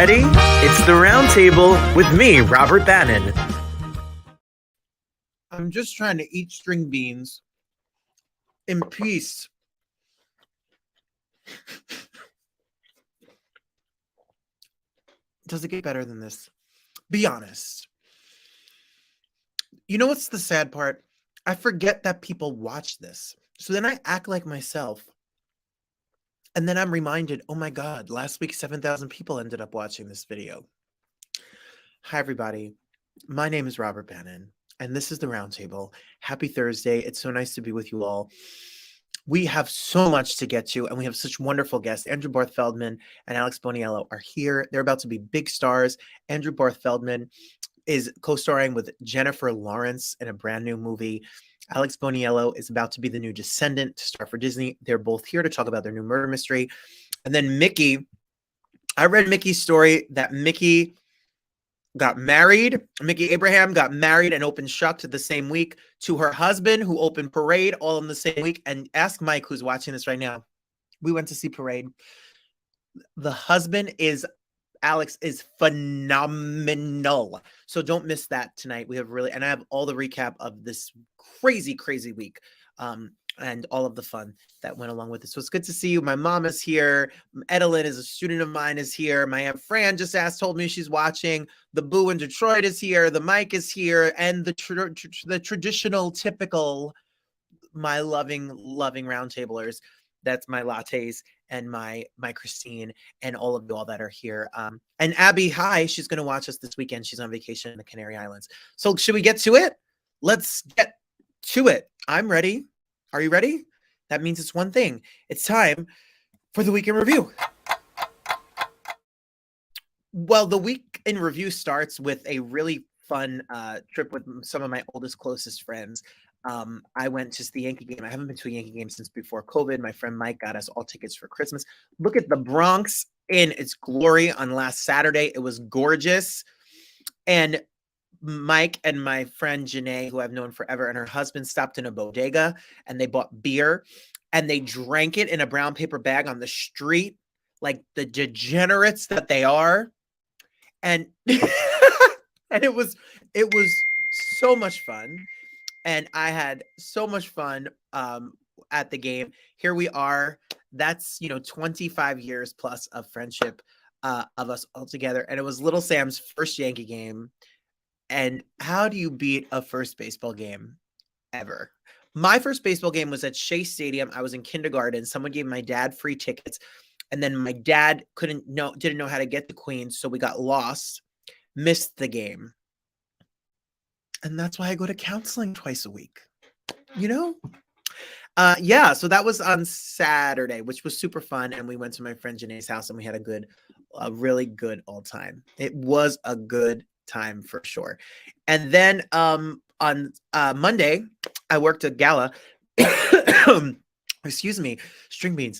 ready? It's the Roundtable with me, Robert Bannon. I'm just trying to eat string beans in peace. Does it get better than this? Be honest. You know what's the sad part? I forget that people watch this. So then I act like myself. And then I'm reminded, oh my God, last week 7,000 people ended up watching this video. Hi, everybody. My name is Robert Bannon, and this is the Roundtable. Happy Thursday. It's so nice to be with you all. We have so much to get to, and we have such wonderful guests. Andrew Barth Feldman and Alex Boniello are here. They're about to be big stars. Andrew Barth Feldman is co-starring with Jennifer Lawrence in a brand new movie. Alex Boniello is about to be the new Descendant to star for Disney. They're both here to talk about their new murder mystery. And then Miki, I read Miki's story that Miki got married. Miki Abraham got married and opened Shucked the same week to her husband, who opened Parade all in the same week. And ask Mike, who's watching this right now. We went to see Parade. The husband is Alex is phenomenal. So don't miss that tonight. We have really, and I have all the recap of this crazy, crazy week. And all of the fun that went along with it. So it's good to see you. My mom is here. Edelyn is a student of mine, is here. My Aunt Fran just told me she's watching. The Boo in Detroit is here. The Mike is here. And the traditional, typical, my loving roundtablers. That's my lattes and my Christine and all of you all that are here. And Abby, hi, she's going to watch us this weekend. She's on vacation in the Canary Islands. So should we get to it? Let's get to it. I'm ready. Are you ready? That means it's one thing. It's time for the Week in Review. Well, the Week in Review starts with a really fun trip with some of my oldest, closest friends. I went to the Yankee game. I haven't been to a Yankee game since before COVID. My friend Mike got us all tickets for Christmas. Look at the Bronx in its glory on last Saturday. It was gorgeous. And Mike and my friend Janae, who I've known forever, and her husband stopped in a bodega and they bought beer and they drank it in a brown paper bag on the street, like the degenerates that they are. And and it was so much fun. And I had so much fun at the game. Here we are. That's 25 years plus of friendship of us all together. And it was little Sam's first Yankee game. And how do you beat a first baseball game ever? My first baseball game was at Shea Stadium. I was in kindergarten. Someone gave my dad free tickets. And then my dad didn't know how to get to Queens. So we got lost, missed the game. And that's why I go to counseling twice a week. Yeah, so that was on Saturday, which was super fun. And we went to my friend Janae's house and we had a really good all time. It was a good time for sure. And then on Monday, I worked a gala. Excuse me, string beans.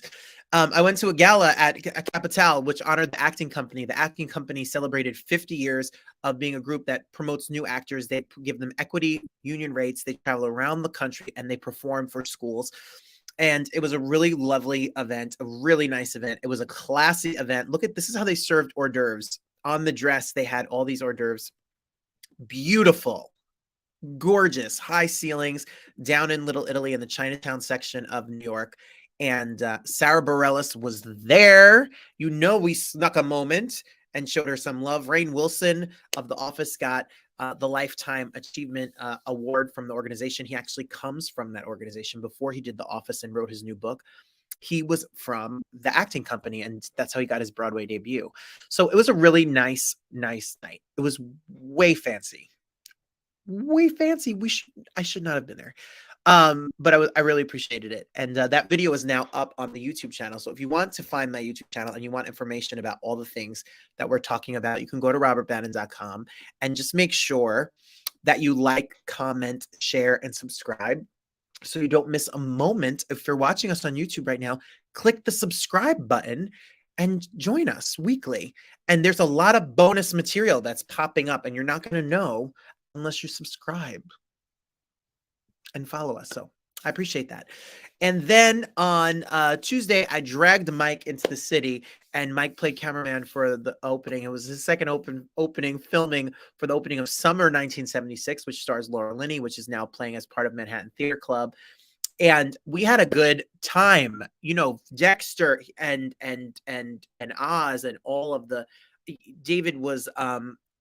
I went to a gala at Capital, which honored the acting company. The acting company celebrated 50 years of being a group that promotes new actors. They give them equity, union rates. They travel around the country and they perform for schools. And it was a really lovely event, a really nice event. It was a classy event. This is how they served hors d'oeuvres. On the dress, they had all these hors d'oeuvres. Beautiful, gorgeous, high ceilings down in Little Italy in the Chinatown section of New York. And Sarah Bareilles was there. We snuck a moment and showed her some love. Rainn Wilson of The Office got the Lifetime Achievement Award from the organization. He actually comes from that organization. Before he did The Office and wrote his new book, he was from the acting company, and that's how he got his Broadway debut. So it was a really nice night. It was way fancy. I should not have been there. But I really appreciated it. And that video is now up on the YouTube channel. So if you want to find my YouTube channel and you want information about all the things that we're talking about, you can go to robertbannon.com and just make sure that you like, comment, share, and subscribe so you don't miss a moment. If you're watching us on YouTube right now, click the subscribe button and join us weekly. And there's a lot of bonus material that's popping up, and you're not going to know unless you subscribe and follow us. So I appreciate that. And then on Tuesday, I dragged Mike into the city and Mike played cameraman for the opening. It was his second opening filming for the opening of Summer 1976, which stars Laura Linney, which is now playing as part of Manhattan Theater Club. And we had a good time, Dexter and Oz and all of the David was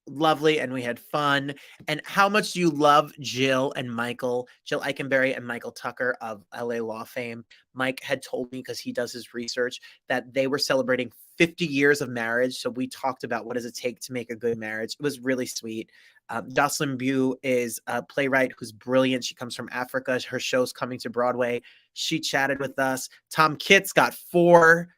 lovely, and we had fun. And how much do you love Jill Eikenberry and Michael Tucker of LA Law fame? Mike had told me, because he does his research, that they were celebrating 50 years of marriage. So we talked about what does it take to make a good marriage. It was really sweet. Jocelyn Bew is a playwright who's brilliant. She comes from Africa. Her show's coming to Broadway. She chatted with us. Tom Kitts got 4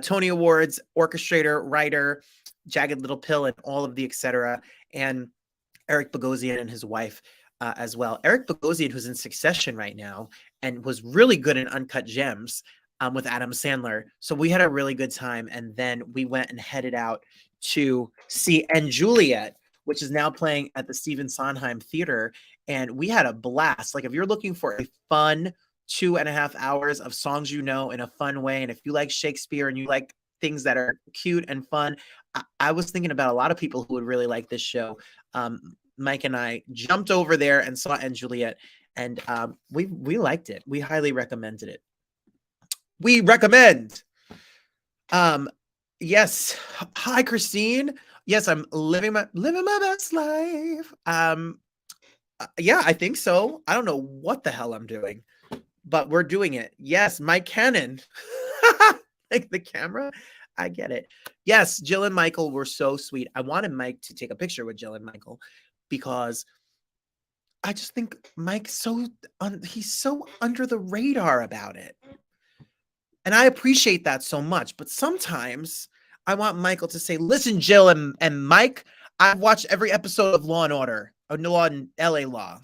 Tony Awards, orchestrator, writer, Jagged Little Pill, and all of the etc. And Eric Bogosian and his wife as well. Eric Bogosian, who's in Succession right now and was really good in Uncut Gems with Adam Sandler. So we had a really good time. And then we went and headed out to see And Juliet, which is now playing at the Stephen Sondheim Theater. And we had a blast. Like, if you're looking for a fun 2.5 hours of songs in a fun way, and if you like Shakespeare and you like things that are cute and fun, I was thinking about a lot of people who would really like this show. Mike and I jumped over there and saw And Juliet, and we liked it. We highly recommended it. We recommend. Yes. Hi, Christine. Yes, I'm living my best life. Yeah, I think so. I don't know what the hell I'm doing, but we're doing it. Yes, Mike Cannon. Like the camera. I get it. Yes, Jill and Michael were so sweet. I wanted Mike to take a picture with Jill and Michael because I just think Mike's he's so under the radar about it. And I appreciate that so much. But sometimes I want Michael to say, listen, Jill and Mike, I've watched every episode of Law and Order, or Law and LA Law.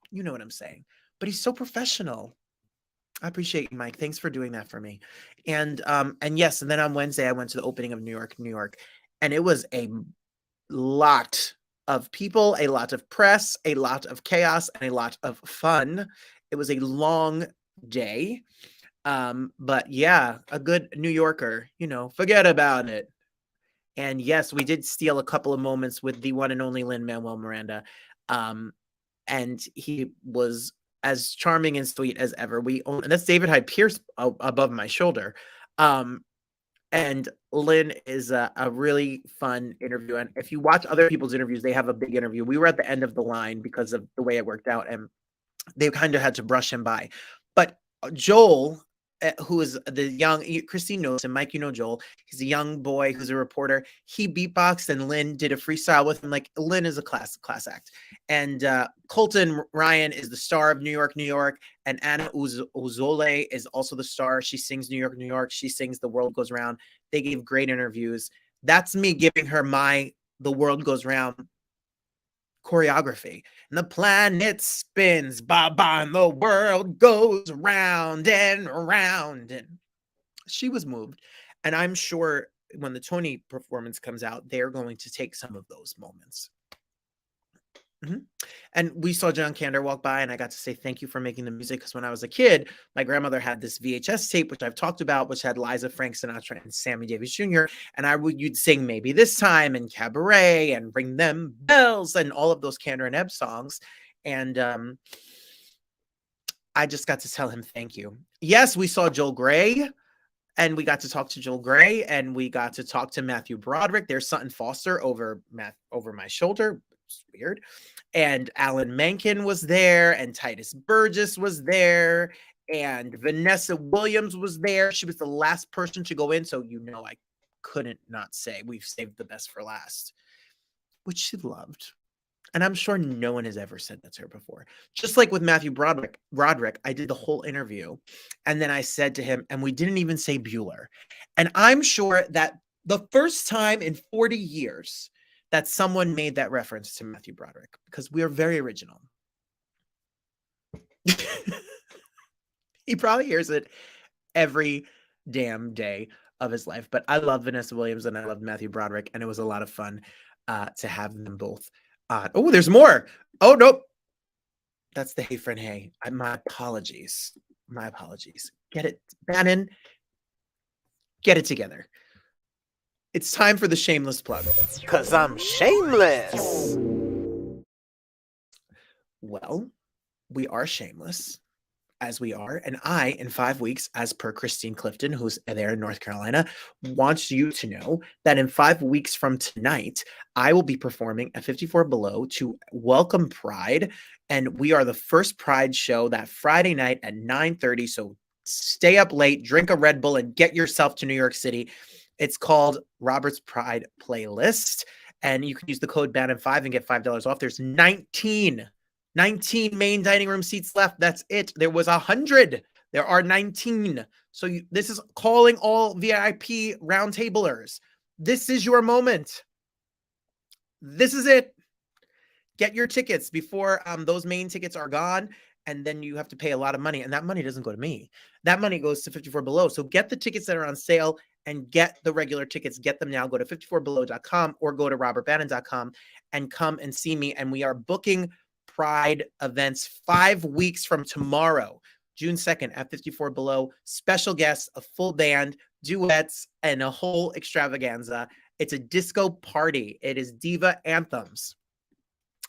You know what I'm saying. But he's so professional. I appreciate you, Mike. Thanks for doing that for me. And yes, and then on Wednesday, I went to the opening of New York. And it was a lot of people, a lot of press, a lot of chaos, and a lot of fun. It was a long day. But yeah, a good New Yorker, forget about it. And yes, we did steal a couple of moments with the one and only Lin-Manuel Miranda. And he was as charming and sweet as ever. And that's David Hyde Pierce above my shoulder. And Lynn is a really fun interview. And if you watch other people's interviews, they have a big interview. We were at the end of the line because of the way it worked out, and they kind of had to brush him by. But Joel, who is the young, Christine knows him, Mike, Joel. He's a young boy who's a reporter. He beatboxed, and Lynn did a freestyle with him. Like, Lynn is a class act. And Colton Ryan is the star of New York. And Anna Uzole is also the star. She sings New York. She sings The World Goes Round. They gave great interviews. That's me giving her The World Goes Round choreography. And the planet spins, and the world goes round and round. And she was moved. And I'm sure when the Tony performance comes out, they're going to take some of those moments. Mm-hmm. And we saw John Kander walk by, and I got to say thank you for making the music, because when I was a kid, my grandmother had this VHS tape, which I've talked about, which had Liza, Frank Sinatra, and Sammy Davis Jr. And you'd sing Maybe This Time and Cabaret and Ring Them Bells and all of those Kander and Ebb songs. And I just got to tell him thank you. Yes, we saw Joel Grey, and we got to talk to Joel Grey, and we got to talk to Matthew Broderick. There's Sutton Foster over my shoulder. It's weird. And Alan Menken was there, and Titus Burgess was there, and Vanessa Williams was there. She was the last person to go in, so I couldn't not say we've saved the best for last, which she loved. And I'm sure no one has ever said that to her before. Just like with Matthew Broderick, I did the whole interview, and then I said to him, and we didn't even say Bueller. And I'm sure that the first time in 40 years that someone made that reference to Matthew Broderick, because we are very original. He probably hears it every damn day of his life. But I love Vanessa Williams and I love Matthew Broderick, and it was a lot of fun to have them both. Oh, there's more. Oh, nope. That's the Hey Friend Hey. My apologies. Get it, Bannon. Get it together. It's time for the shameless plug. 'Cause I'm shameless. Well, we are shameless, as we are. And I, in 5 weeks, as per Christine Clifton, who's there in North Carolina, wants you to know that in 5 weeks from tonight, I will be performing at 54 Below to welcome Pride. And we are the first Pride show that Friday night at 9:30. So stay up late, drink a Red Bull, and get yourself to New York City. It's called Robert's Pride Playlist. And you can use the code BANNON5 and get $5 off. There's 19 main dining room seats left. That's it. There was 100. There are 19. So this is calling all VIP roundtablers. This is your moment. This is it. Get your tickets before those main tickets are gone. And then you have to pay a lot of money. And that money doesn't go to me. That money goes to 54 Below. So get the tickets that are on sale and get the regular tickets. Get them now. Go to 54below.com or go to robertbannon.com and come and see me. And we are booking Pride events 5 weeks from tomorrow, June 2nd at 54 Below. Special guests, a full band, duets, and a whole extravaganza. It's a disco party. It is diva anthems.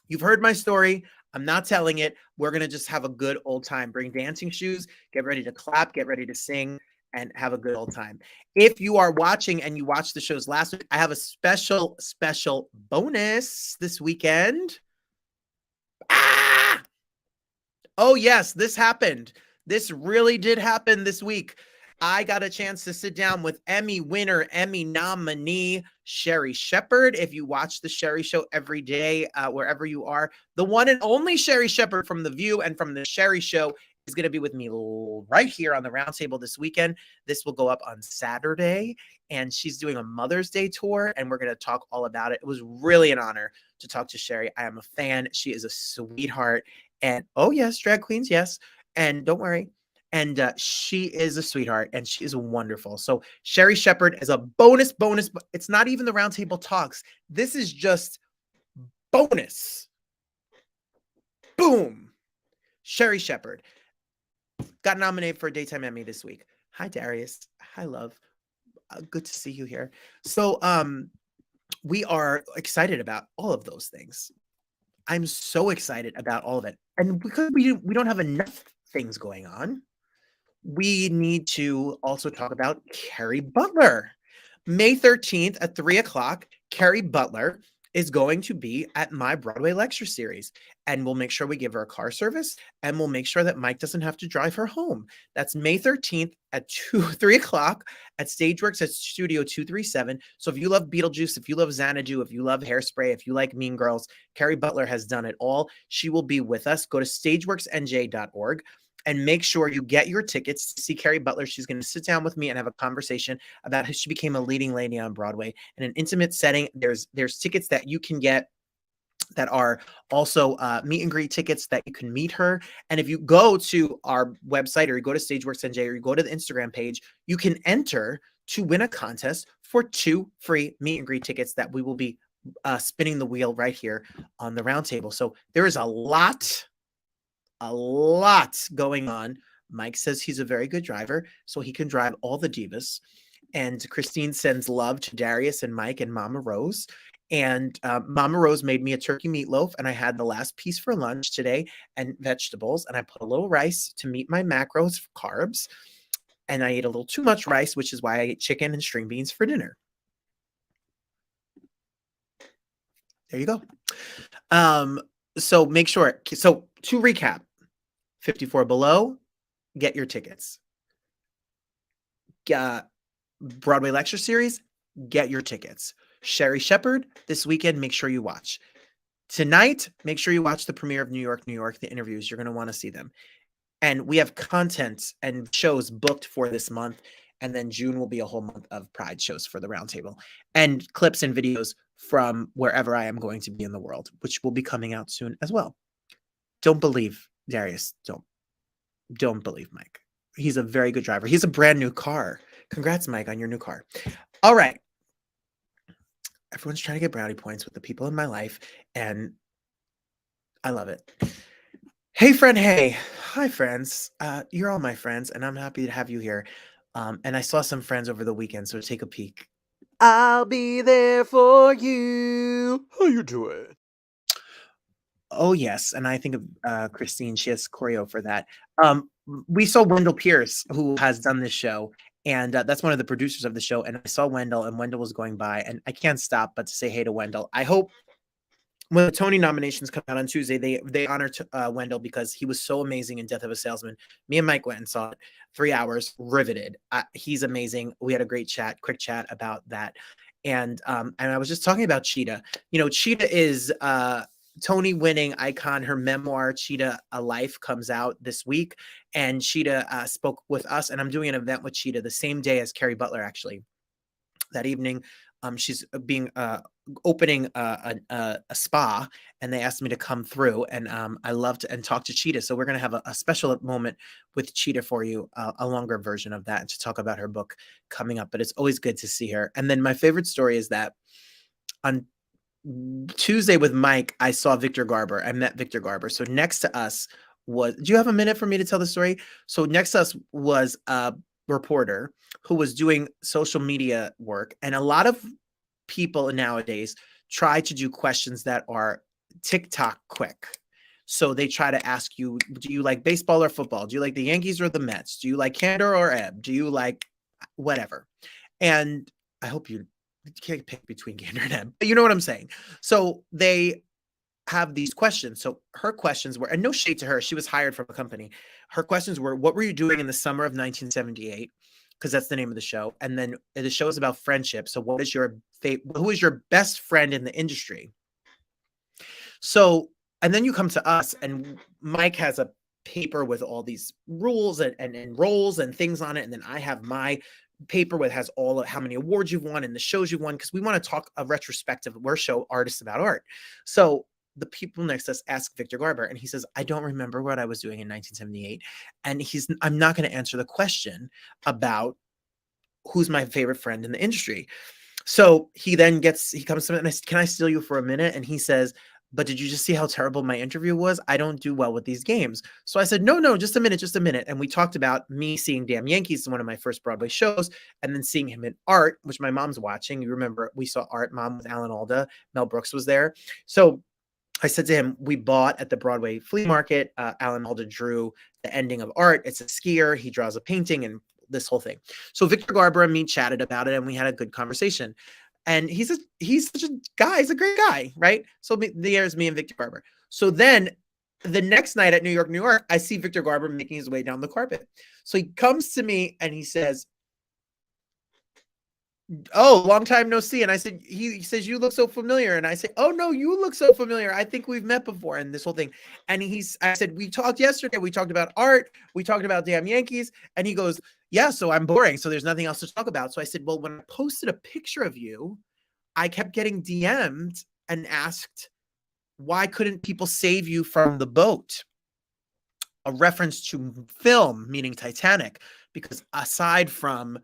You've heard my story. I'm not telling it. We're going to just have a good old time. Bring dancing shoes, get ready to clap, get ready to sing, and have a good old time. If you are watching and you watched the shows last week, I have a special bonus this weekend. Ah! Oh, yes, this happened. This really did happen this week. I got a chance to sit down with Emmy winner, Emmy nominee, Sherry Shepherd. If you watch the Sherry Show every day, wherever you are, the one and only Sherry Shepherd from The View and from the Sherry Show is going to be with me right here on the Roundtable this weekend. This will go up on Saturday, and she's doing a Mother's Day tour, and we're going to talk all about it. It was really an honor to talk to Sherry. I am a fan. She is a sweetheart. And oh, yes, drag queens, yes. And don't worry. And she is a sweetheart, and she is wonderful. So Sherry Shepherd is a bonus. It's not even the Roundtable Talks. This is just bonus. Boom. Sherry Shepherd got nominated for a Daytime Emmy this week. Hi, Darius. Hi, love. Good to see you here. So we are excited about all of those things. I'm so excited about all of it. And because we don't have enough things going on, we need to also talk about Carrie Butler. May 13th at 3 o'clock, Carrie Butler is going to be at my Broadway lecture series. And we'll make sure we give her a car service, and we'll make sure that Mike doesn't have to drive her home. That's May 13th at 3 o'clock at Stageworks at Studio 237. So if you love Beetlejuice, if you love Xanadu, if you love Hairspray, if you like Mean Girls, Carrie Butler has done it all. She will be with us. Go to stageworksnj.org. and make sure you get your tickets to see Carrie Butler. She's going to sit down with me and have a conversation about how she became a leading lady on Broadway in an intimate setting. There's tickets that you can get that are also meet and greet tickets that you can meet her. And if you go to our website, or you go to Stageworks NJ, or you go to the Instagram page, you can enter to win a contest for 2 free meet and greet tickets that we will be spinning the wheel right here on the Roundtable. So there is a lot going on. Mike says he's a very good driver, so he can drive all the divas. And Christine sends love to Darius and Mike and Mama Rose. And Mama Rose made me a turkey meatloaf, and I had the last piece for lunch today, and vegetables. And I put a little rice to meet my macros for carbs. And I ate a little too much rice, which is why I ate chicken and string beans for dinner. There you go. So make sure. So to recap, 54 Below, get your tickets. Broadway Lecture Series, get your tickets. Sherry Shepherd, this weekend, make sure you watch. Tonight, make sure you watch the premiere of New York, the interviews. You're going to want to see them. And we have content and shows booked for this month. And then June will be a whole month of Pride shows for the Roundtable. And clips and videos from wherever I am going to be in the world, which will be coming out soon as well. Don't believe Darius. Don't believe Mike. He's a very good driver. He's a brand new car. Congrats, Mike, on your new car. All right. Everyone's trying to get brownie points with the people in my life, and I love it. Hey, friend. Hey. Hi, friends. You're all my friends, and I'm happy to have you here. And I saw some friends over the weekend, so take a peek. I'll be there for you. How you doing? Oh, yes, and I think of, Christine, she has choreo for that. We saw Wendell Pierce, who has done this show, and, that's one of the producers of the show, and I saw Wendell, and Wendell was going by, and I can't stop but to say hey to Wendell. I hope when the Tony nominations come out on Tuesday, they honor Wendell because he was so amazing in Death of a Salesman. Me and Mike went and saw it, 3 hours, riveted. He's amazing. We had a great chat, quick chat about that, and I was just talking about Cheetah. You know, Cheetah is Tony winning icon. Her memoir, Cheetah: A Life, comes out this week, and Cheetah spoke with us. And I'm doing an event with Cheetah the same day as Carrie Butler, actually. That evening, she's being opening a spa, and they asked me to come through, and I loved and talk to Cheetah. So we're going to have a special moment with Cheetah for you, a longer version of that, and to talk about her book coming up. But it's always good to see her. And then my favorite story is that on Tuesday with Mike, I saw Victor Garber. I met Victor Garber. So next to us was, do you have a minute for me to tell the story? So next to us was a reporter who was doing social media work. And a lot of people nowadays try to do questions that are TikTok quick. So they try to ask you, do you like baseball or football? Do you like the Yankees or the Mets? Do you like Candor or Ebb? Do you like whatever? And I hope you can't pick between Gander and Ebb, but you know what I'm saying. So they have these questions. So her questions were, and no shade to her, she was hired from a company. Her questions were, what were you doing in the summer of 1978? Because that's the name of the show. And then the show is about friendship. So what is who is your best friend in the industry? So, and then you come to us, and Mike has a paper with all these rules and roles and things on it. And then I have my paper with has all of how many awards you've won and the shows you've won, because we want to talk a retrospective. We're show artists about art. So the people next to us ask Victor Garber, and he says, I don't remember what I was doing in 1978. And I'm not going to answer the question about who's my favorite friend in the industry. So he comes to me and I said, can I steal you for a minute? And he says, but did you just see how terrible my interview was? I don't do well with these games. So I said, no, just a minute. And we talked about me seeing Damn Yankees in one of my first Broadway shows, and then seeing him in Art, which my mom's watching. You remember we saw Art, Mom, with Alan Alda. Mel Brooks was there. So I said to him, we bought at the Broadway flea market. Alan Alda drew the ending of Art. It's a skier. He draws a painting and this whole thing. So Victor Garber and me chatted about it, and we had a good conversation. And he's such a guy. He's a great guy, right? So there's me and Victor Garber. So then the next night at New York, I see Victor Garber making his way down the carpet. So he comes to me and he says, oh, long time no see. And I said, he says, you look so familiar. And I say, oh no, you look so familiar. I think we've met before. And this whole thing. And I said, we talked yesterday. We talked about Art. We talked about Damn Yankees. And he goes, yeah, so I'm boring. So there's nothing else to talk about. So I said, well, when I posted a picture of you, I kept getting DM'd and asked, why couldn't people save you from the boat? A reference to film, meaning Titanic, because aside from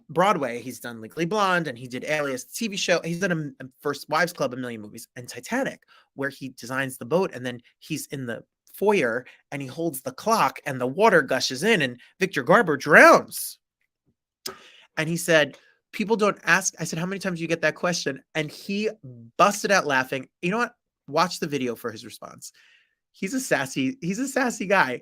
Broadway, he's done Legally Blonde, and he did Alias, the TV show. He's done a First Wives Club, a million movies, and Titanic, where he designs the boat, and then he's in the foyer and he holds the clock and the water gushes in and Victor Garber drowns. And he said, people don't ask. I said, how many times do you get that question? And he busted out laughing. You know what? Watch the video for his response. He's a sassy guy.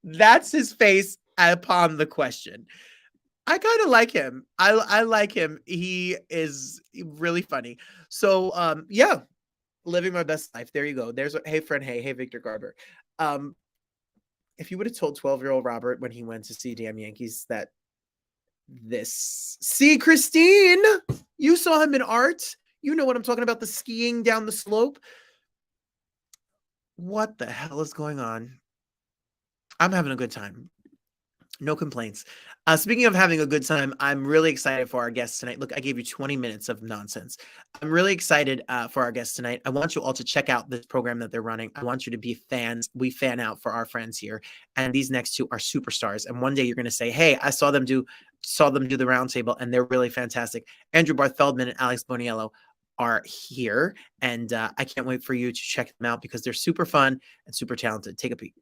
That's his face upon the question. I kind of like him. I like him. He is really funny. So yeah, living my best life. There you go. Hey friend, hey Victor Garber. If you would have told 12-year-old Robert when he went to see Damn Yankees that see Christine, you saw him in Art. You know what I'm talking about, the skiing down the slope. What the hell is going on? I'm having a good time. No complaints. Speaking of having a good time, I'm really excited for our guests tonight. Look, I gave you 20 minutes of nonsense. I'm really excited for our guests tonight. I want you all to check out this program that they're running. I want you to be fans. We fan out for our friends here. And these next two are superstars. And one day you're going to say, hey, I saw them do the Roundtable, and they're really fantastic. Andrew Barth Feldman and Alex Boniello are here. And I can't wait for you to check them out because they're super fun and super talented. Take a peek.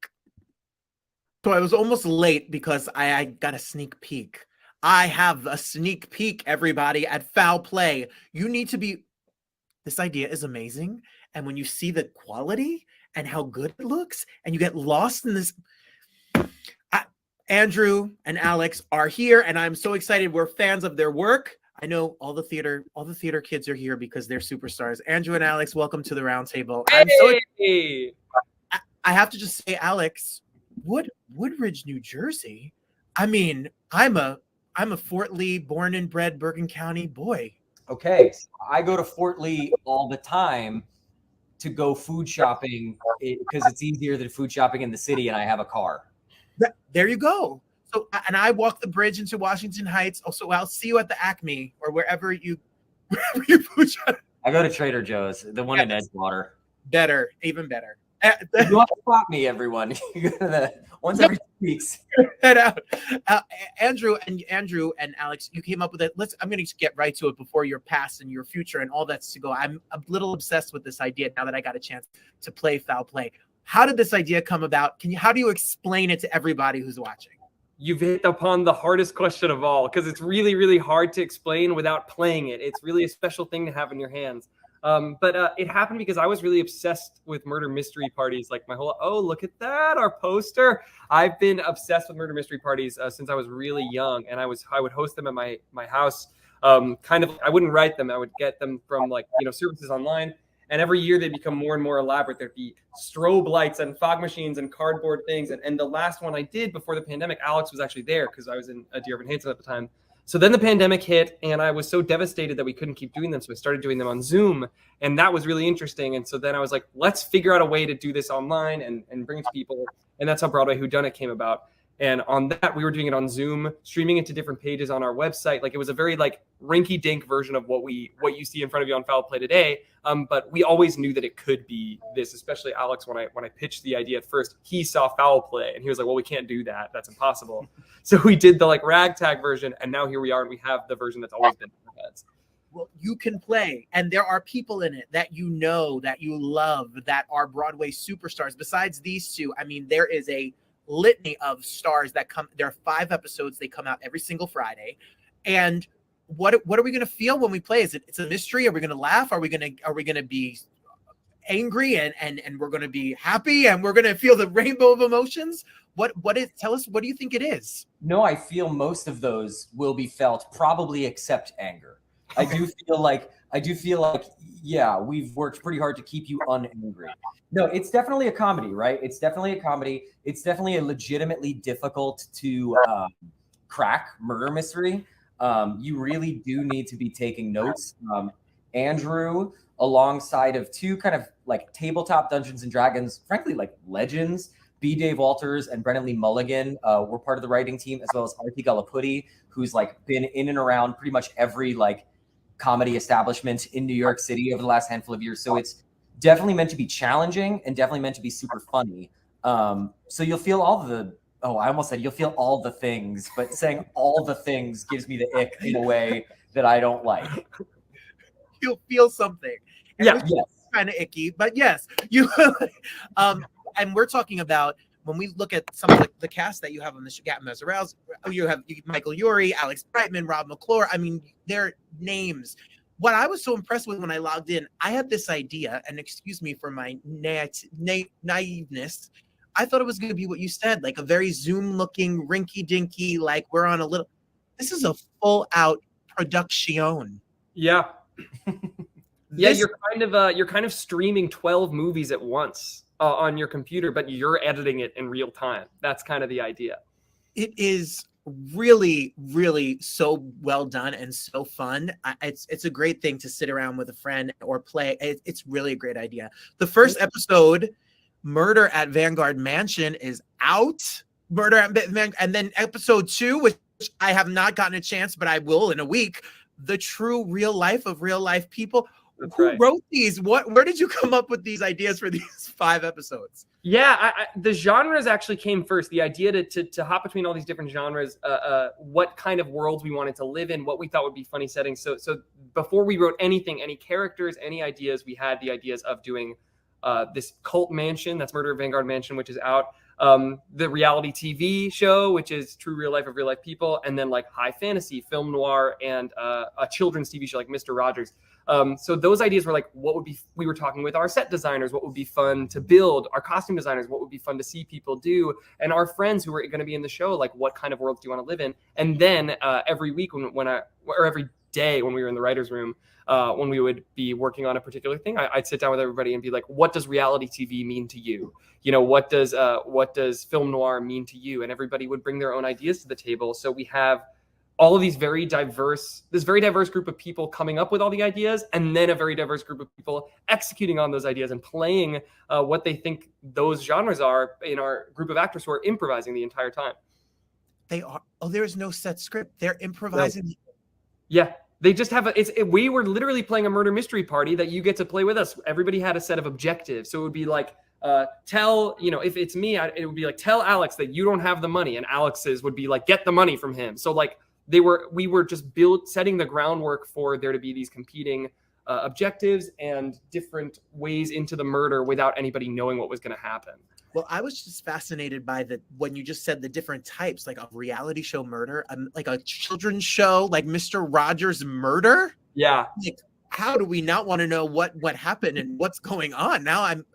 So I was almost late because I got a sneak peek. I have a sneak peek, everybody, at Foul Play. You need to be. This idea is amazing. And when you see the quality and how good it looks, and you get lost in this. Andrew and Alex are here, and I'm so excited. We're fans of their work. I know all the theater kids are here because they're superstars. Andrew and Alex, welcome to the Roundtable. I'm so. I have to just say, Alex, Woodridge, New Jersey. I mean, I'm a Fort Lee born and bred Bergen County boy. Okay, so I go to Fort Lee all the time to go food shopping because it's easier than food shopping in the city, and I have a car. There you go. So, and I walk the bridge into Washington Heights. Also, I'll see you at the Acme or wherever you food shop. I go to Trader Joe's, the one in Edgewater. Better, even better. You don't have to spot me, everyone. You go to once every 2 weeks. Head out. Andrew and Alex, you came up with it. I'm going to get right to it before your past and your future and all that's to go. I'm a little obsessed with this idea now that I got a chance to play Foul Play. How did this idea come about? How do you explain it to everybody who's watching? You've hit upon the hardest question of all, because it's really, really hard to explain without playing it. It's really a special thing to have in your hands. But it happened because I was really obsessed with murder mystery parties. Like look at that, our poster. I've been obsessed with murder mystery parties since I was really young, and I would host them at my house. I wouldn't write them. I would get them from services online. And every year they become more and more elaborate. There'd be strobe lights and fog machines and cardboard things. And the last one I did before the pandemic, Alex was actually there because I was in Dearborn Hanson at the time. So then the pandemic hit, and I was so devastated that we couldn't keep doing them. So I started doing them on Zoom, and that was really interesting. And so then I was like, let's figure out a way to do this online and bring it to people. And that's how Broadway Whodunit came about. And on that, we were doing it on Zoom, streaming it to different pages on our website. Like, it was a very rinky-dink version of what you see in front of you on Foul Play today. But we always knew that it could be this, especially Alex. When I pitched the idea at first, he saw Foul Play and he was like, well, we can't do that. That's impossible. So we did the ragtag version, and now here we are, and we have the version that's always been in our heads. Well, you can play, and there are people in it that you know, that you love, that are Broadway superstars. Besides these two, I mean, there is a litany of stars that come. There are 5 episodes. They come out every single Friday. And what are we going to feel when we play? It's a mystery? Are we going to laugh? Are we going to be angry and we're going to be happy and we're going to feel the rainbow of emotions? Tell us, what do you think it is? No, I feel most of those will be felt, probably except anger. I do feel like, yeah, we've worked pretty hard to keep you unangry. No, it's definitely a comedy, right? It's definitely a comedy. It's definitely a legitimately difficult to crack murder mystery. You really do need to be taking notes. Andrew, alongside of 2 kind of tabletop Dungeons and Dragons, frankly, legends, B. Dave Walters and Brennan Lee Mulligan were part of the writing team, as well as Arti Gallipudi, who's been in and around pretty much every comedy establishment in New York City over the last handful of years. So it's definitely meant to be challenging and definitely meant to be super funny. So you'll feel all the, I almost said you'll feel all the things, but saying all the things gives me the ick in a way that I don't like. You'll feel something. Yes. Kind of icky, but yes, you. And we're talking about, when we look at some of the cast that you have on the show, Gavin Messerels, you have Michael Urie, Alex Brightman, Rob McClure. I mean, their names. What I was so impressed with when I logged in, I had this idea, and excuse me for my naiveness. I thought it was going to be what you said, a very Zoom-looking, rinky-dinky, we're on a little. This is a full-out production. Yeah. Yeah, you're kind of streaming 12 movies at once on your computer, but you're editing it in real time. That's kind of the idea. It is really, really so well done and so fun. It's a great thing to sit around with a friend or play. It's really a great idea. The first episode, Murder at Vanguard Mansion, is out. And then episode 2, which I have not gotten a chance, but I will in a week. The true real life of real life people. That's Who right. wrote these? Where did you come up with these ideas for these 5 episodes? Yeah, the genres actually came first. The idea to hop between all these different genres, what kind of worlds we wanted to live in, what we thought would be funny settings. So before we wrote anything, any characters, any ideas, we had the ideas of doing this cult mansion, that's Murder at Vanguard Mansion, which is out. the reality TV show, which is true real life of real life people, and then like high fantasy, film noir, and a children's TV show like Mr. Rogers. So those ideas were like, we were talking with our set designers, what would be fun to build, our costume designers, what would be fun to see people do, and our friends who were going to be in the show, like what kind of worlds do you want to live in? And then every week or every day when we were in the writer's room, when we would be working on a particular thing, I'd sit down with everybody and be like, what does reality TV mean to you? You know, what does film noir mean to you? And everybody would bring their own ideas to the table. So we have all of this very diverse group of people coming up with all the ideas, and then a very diverse group of people executing on those ideas and playing what they think those genres are in our group of actors who are improvising the entire time. They are. Oh, there is no set script. They're improvising. Right. Yeah. They just have we were literally playing a murder mystery party that you get to play with us. Everybody had a set of objectives. So it would be like, if it's me, it would be like, tell Alex that you don't have the money. And Alex's would be like, get the money from him. So like we were just setting the groundwork for there to be these competing objectives and different ways into the murder without anybody knowing what was going to happen. Well, I was just fascinated by when you just said the different types, like a reality show murder, like a children's show, like Mr. Rogers' Murder. Yeah. Like, how do we not want to know what happened and what's going on? Now I'm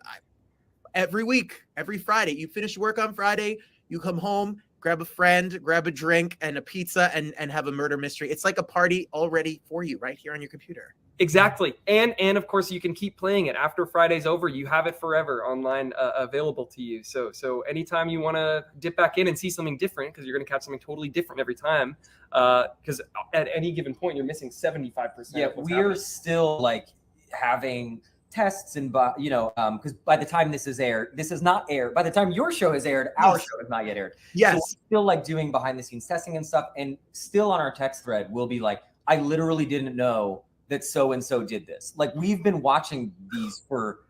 every week, every Friday, you finish work on Friday, you come home, grab a friend, grab a drink and a pizza and have a murder mystery. It's like a party already for you right here on your computer. Exactly. And of course you can keep playing it after Friday's over. You have it forever online available to you. So anytime you want to dip back in and see something different, because you're going to catch something totally different every time, because at any given point you're missing 75%. Yeah, we're still like having tests and because by the time this is not aired. By the time your show is aired, our show is not yet aired. Yes. So we're still like doing behind the scenes testing and stuff, and still on our text thread we'll be like, I literally didn't know that so-and-so did this. Like, we've been watching these for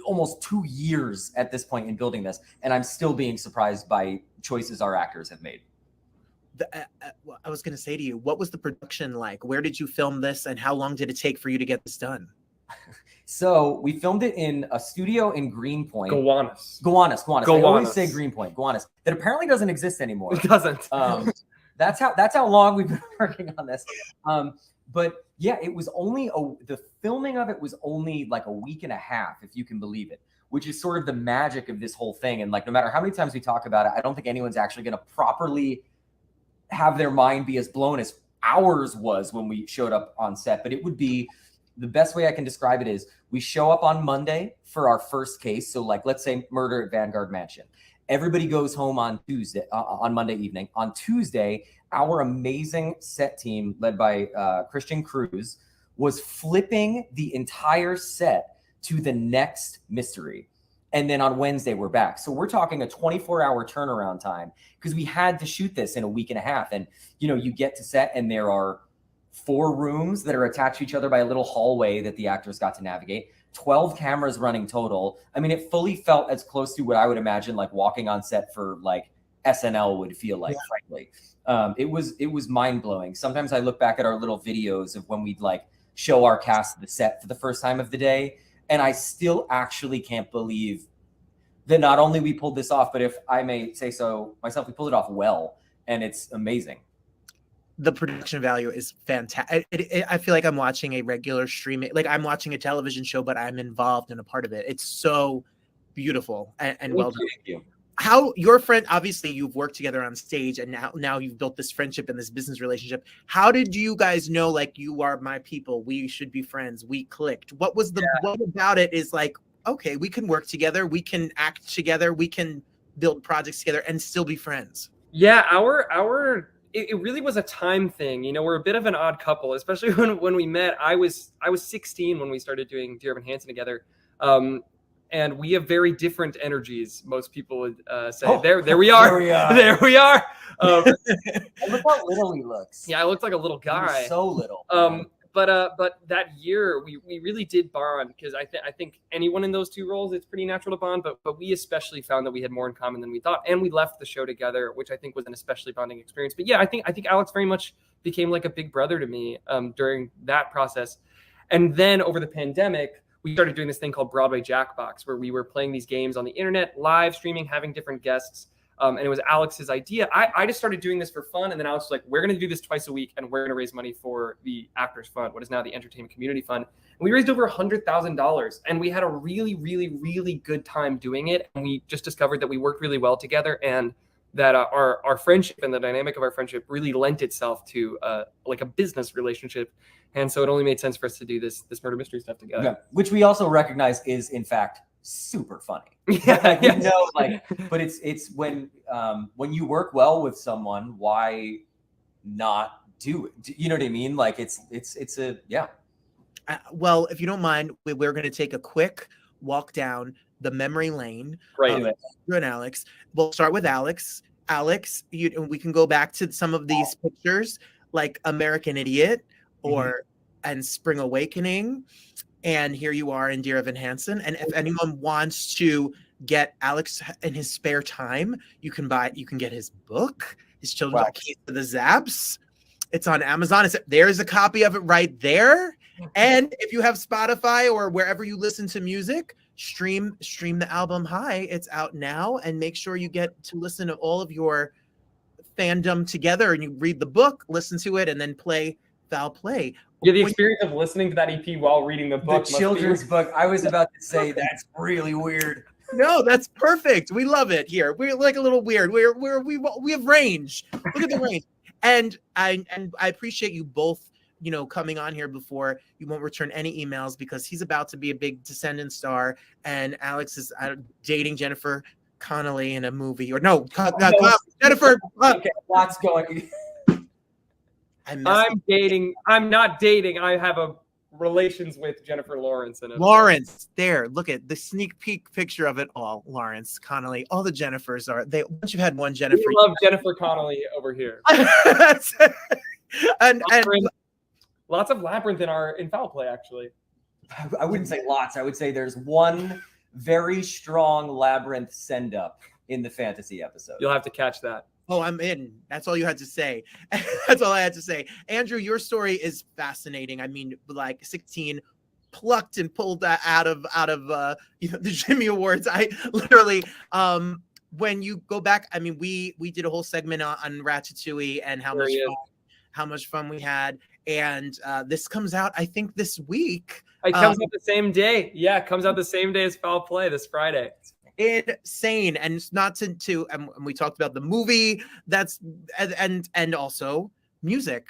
almost 2 years at this point in building this, and I'm still being surprised by choices our actors have made. I was going to say to you, what was the production like? Where did you film this, and how long did it take for you to get this done? So we filmed it in a studio in Greenpoint. Gowanus. I always say Greenpoint. Gowanus. That apparently doesn't exist anymore. It doesn't. That's how long we've been working on this. But yeah, it was only the filming of it was only like a week and a half, if you can believe it, which is sort of the magic of this whole thing. And like, no matter how many times we talk about it, I don't think anyone's actually going to properly have their mind be as blown as ours was when we showed up on set. But it would be, the best way I can describe it is, we show up on Monday for our first case. So like, let's say murder at Vanguard Mansion. Everybody goes home on on Monday evening. On Tuesday, our amazing set team led by Christian Cruz was flipping the entire set to the next mystery. And then on Wednesday, we're back. So we're talking a 24-hour turnaround time, because we had to shoot this in a week and a half. And, you get to set and there are 4 rooms that are attached to each other by a little hallway that the actors got to navigate. 12 cameras running total. I mean, it fully felt as close to what I would imagine like walking on set for like SNL would feel like, frankly. It was mind-blowing. Sometimes I look back at our little videos of when we'd like show our cast the set for the first time of the day, and I still actually can't believe that not only we pulled this off, but if I may say so myself, we pulled it off well, and it's amazing. The production value is fantastic. I feel like I'm watching a regular streaming, like I'm watching a television show, but I'm involved in a part of it. It's so beautiful and well done. Thank you. How your friend, obviously you've worked together on stage, and now you've built this friendship and this business relationship. How did you guys know, like, you are my people, we should be friends, we clicked? What was what about it is like, okay, we can work together, we can act together, we can build projects together and still be friends? Yeah, it really was a time thing. We're a bit of an odd couple, especially when we met. I was 16 when we started doing Dear Evan Hansen together. And we have very different energies. Most people would say, there we are. There we are. Look how little he looks. Yeah, I looked like a little guy. So little. But that year we really did bond, because I think anyone in those 2 roles, it's pretty natural to bond. But we especially found that we had more in common than we thought, and we left the show together, which I think was an especially bonding experience. But yeah, I think Alex very much became like a big brother to me during that process. And then over the pandemic, we started doing this thing called Broadway Jackbox, where we were playing these games on the internet, live streaming, having different guests. And it was Alex's idea. I just started doing this for fun. And then Alex was like, we're going to do this twice a week and we're going to raise money for the Actors Fund, what is now the Entertainment Community Fund. And we raised over $100,000 and we had a really, really, really good time doing it. And we just discovered that we worked really well together and that our friendship and the dynamic of our friendship really lent itself to like a business relationship. And so it only made sense for us to do this murder mystery stuff together. Yeah. Which we also recognize is, in fact, super funny. Yeah, We know, like, but it's when you work well with someone, why not do it? You know what I mean? Like it's a yeah. Well, if you don't mind, we're going to take a quick walk down the memory lane. Right. You and Alex. We'll start with Alex. Alex, we can go back to some of these pictures, like American Idiot or and Spring Awakening. And here you are in Dear Evan Hansen. And if anyone wants to get Alex in his spare time, you can get his book, his Children's Keys to the Zaps. It's on Amazon. There's a copy of it right there. And if you have Spotify or wherever you listen to music, stream the album High. It's out now. And make sure you get to listen to all of your fandom together and you read the book, listen to it, and then play Foul Play. Yeah, the experience of listening to that EP while reading the book. The children's book. I was about to say that's really weird. No, that's perfect. We love it here. We're like a little weird. We have range. Look at the range. And I appreciate you both, coming on here before you won't return any emails because he's about to be a big Descendant star and Alex is dating Jennifer Connelly in a movie Jennifer. Okay, lots going. I'm dating. I'm not dating. I have a relations with Jennifer Lawrence in it. Lawrence, there. Look at the sneak peek picture of it all. Lawrence, Connelly, all the Jennifers are. Once you've had one Jennifer, we love Jennifer Connelly over here. and lots of Labyrinth in Foul Play, actually. I wouldn't say lots. I would say there's one very strong Labyrinth send up in the fantasy episode. You'll have to catch that. Oh, I'm in. That's all you had to say. That's all I had to say. Andrew, your story is fascinating. I mean, like 16 plucked and pulled out of the Jimmy Awards. I literally, when you go back, I mean, we did a whole segment on Ratatouille and how much fun we had. And this comes out, I think, this week. It comes out the same day. Yeah, it comes out the same day as Foul Play this Friday. Insane. And it's not to and we talked about the movie and also music.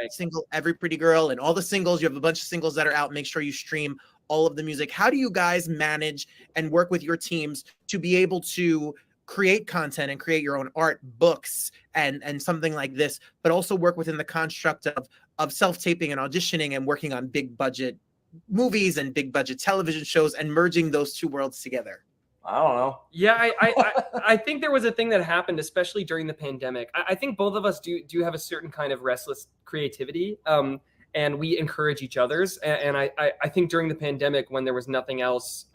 Single Every Pretty Girl and all the singles. You have a bunch of singles that are out. Make sure you stream all of the music. How do you guys manage and work with your teams to be able to create content and create your own art, books and something like this, but also work within the construct of self-taping and auditioning and working on big budget movies and big budget television shows and merging those two worlds together? I don't know. Yeah, I think there was a thing that happened, especially during the pandemic. I think both of us do have a certain kind of restless creativity, and we encourage each other's. And I think during the pandemic, when there was nothing else,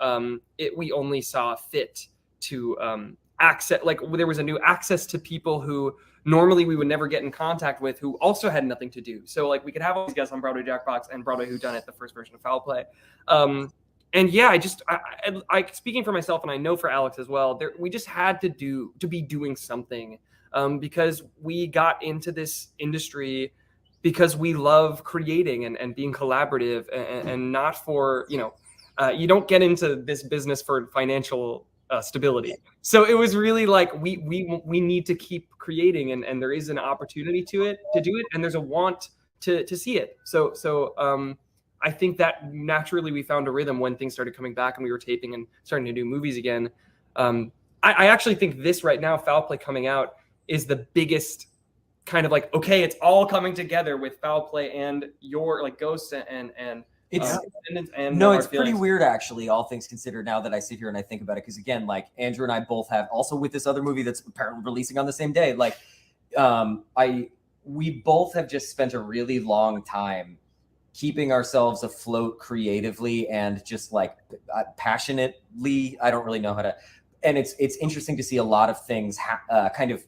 we only saw fit to access. Like there was a new access to people who normally we would never get in contact with, who also had nothing to do. So like we could have all these guys on Broadway Jackbox and Broadway Whodunit, the first version of Foul Play. And yeah, I speaking for myself, and I know for Alex as well, we just had to be doing something because we got into this industry because we love creating and being collaborative and not for, you don't get into this business for financial stability. So it was really like we need to keep creating and there is an opportunity to do it, and there's a want to see it. So I think that naturally we found a rhythm when things started coming back and we were taping and starting to do movies again. I actually think this right now, Foul Play coming out, is the biggest kind of like, okay, it's all coming together with Foul Play and your like Ghosts and it's and no, it's pretty weird actually, all things considered, now that I sit here and I think about it, because again, like Andrew and I both have, also with this other movie that's apparently releasing on the same day, like we both have just spent a really long time keeping ourselves afloat creatively and just like passionately. I don't really know how to, and it's interesting to see a lot of things kind of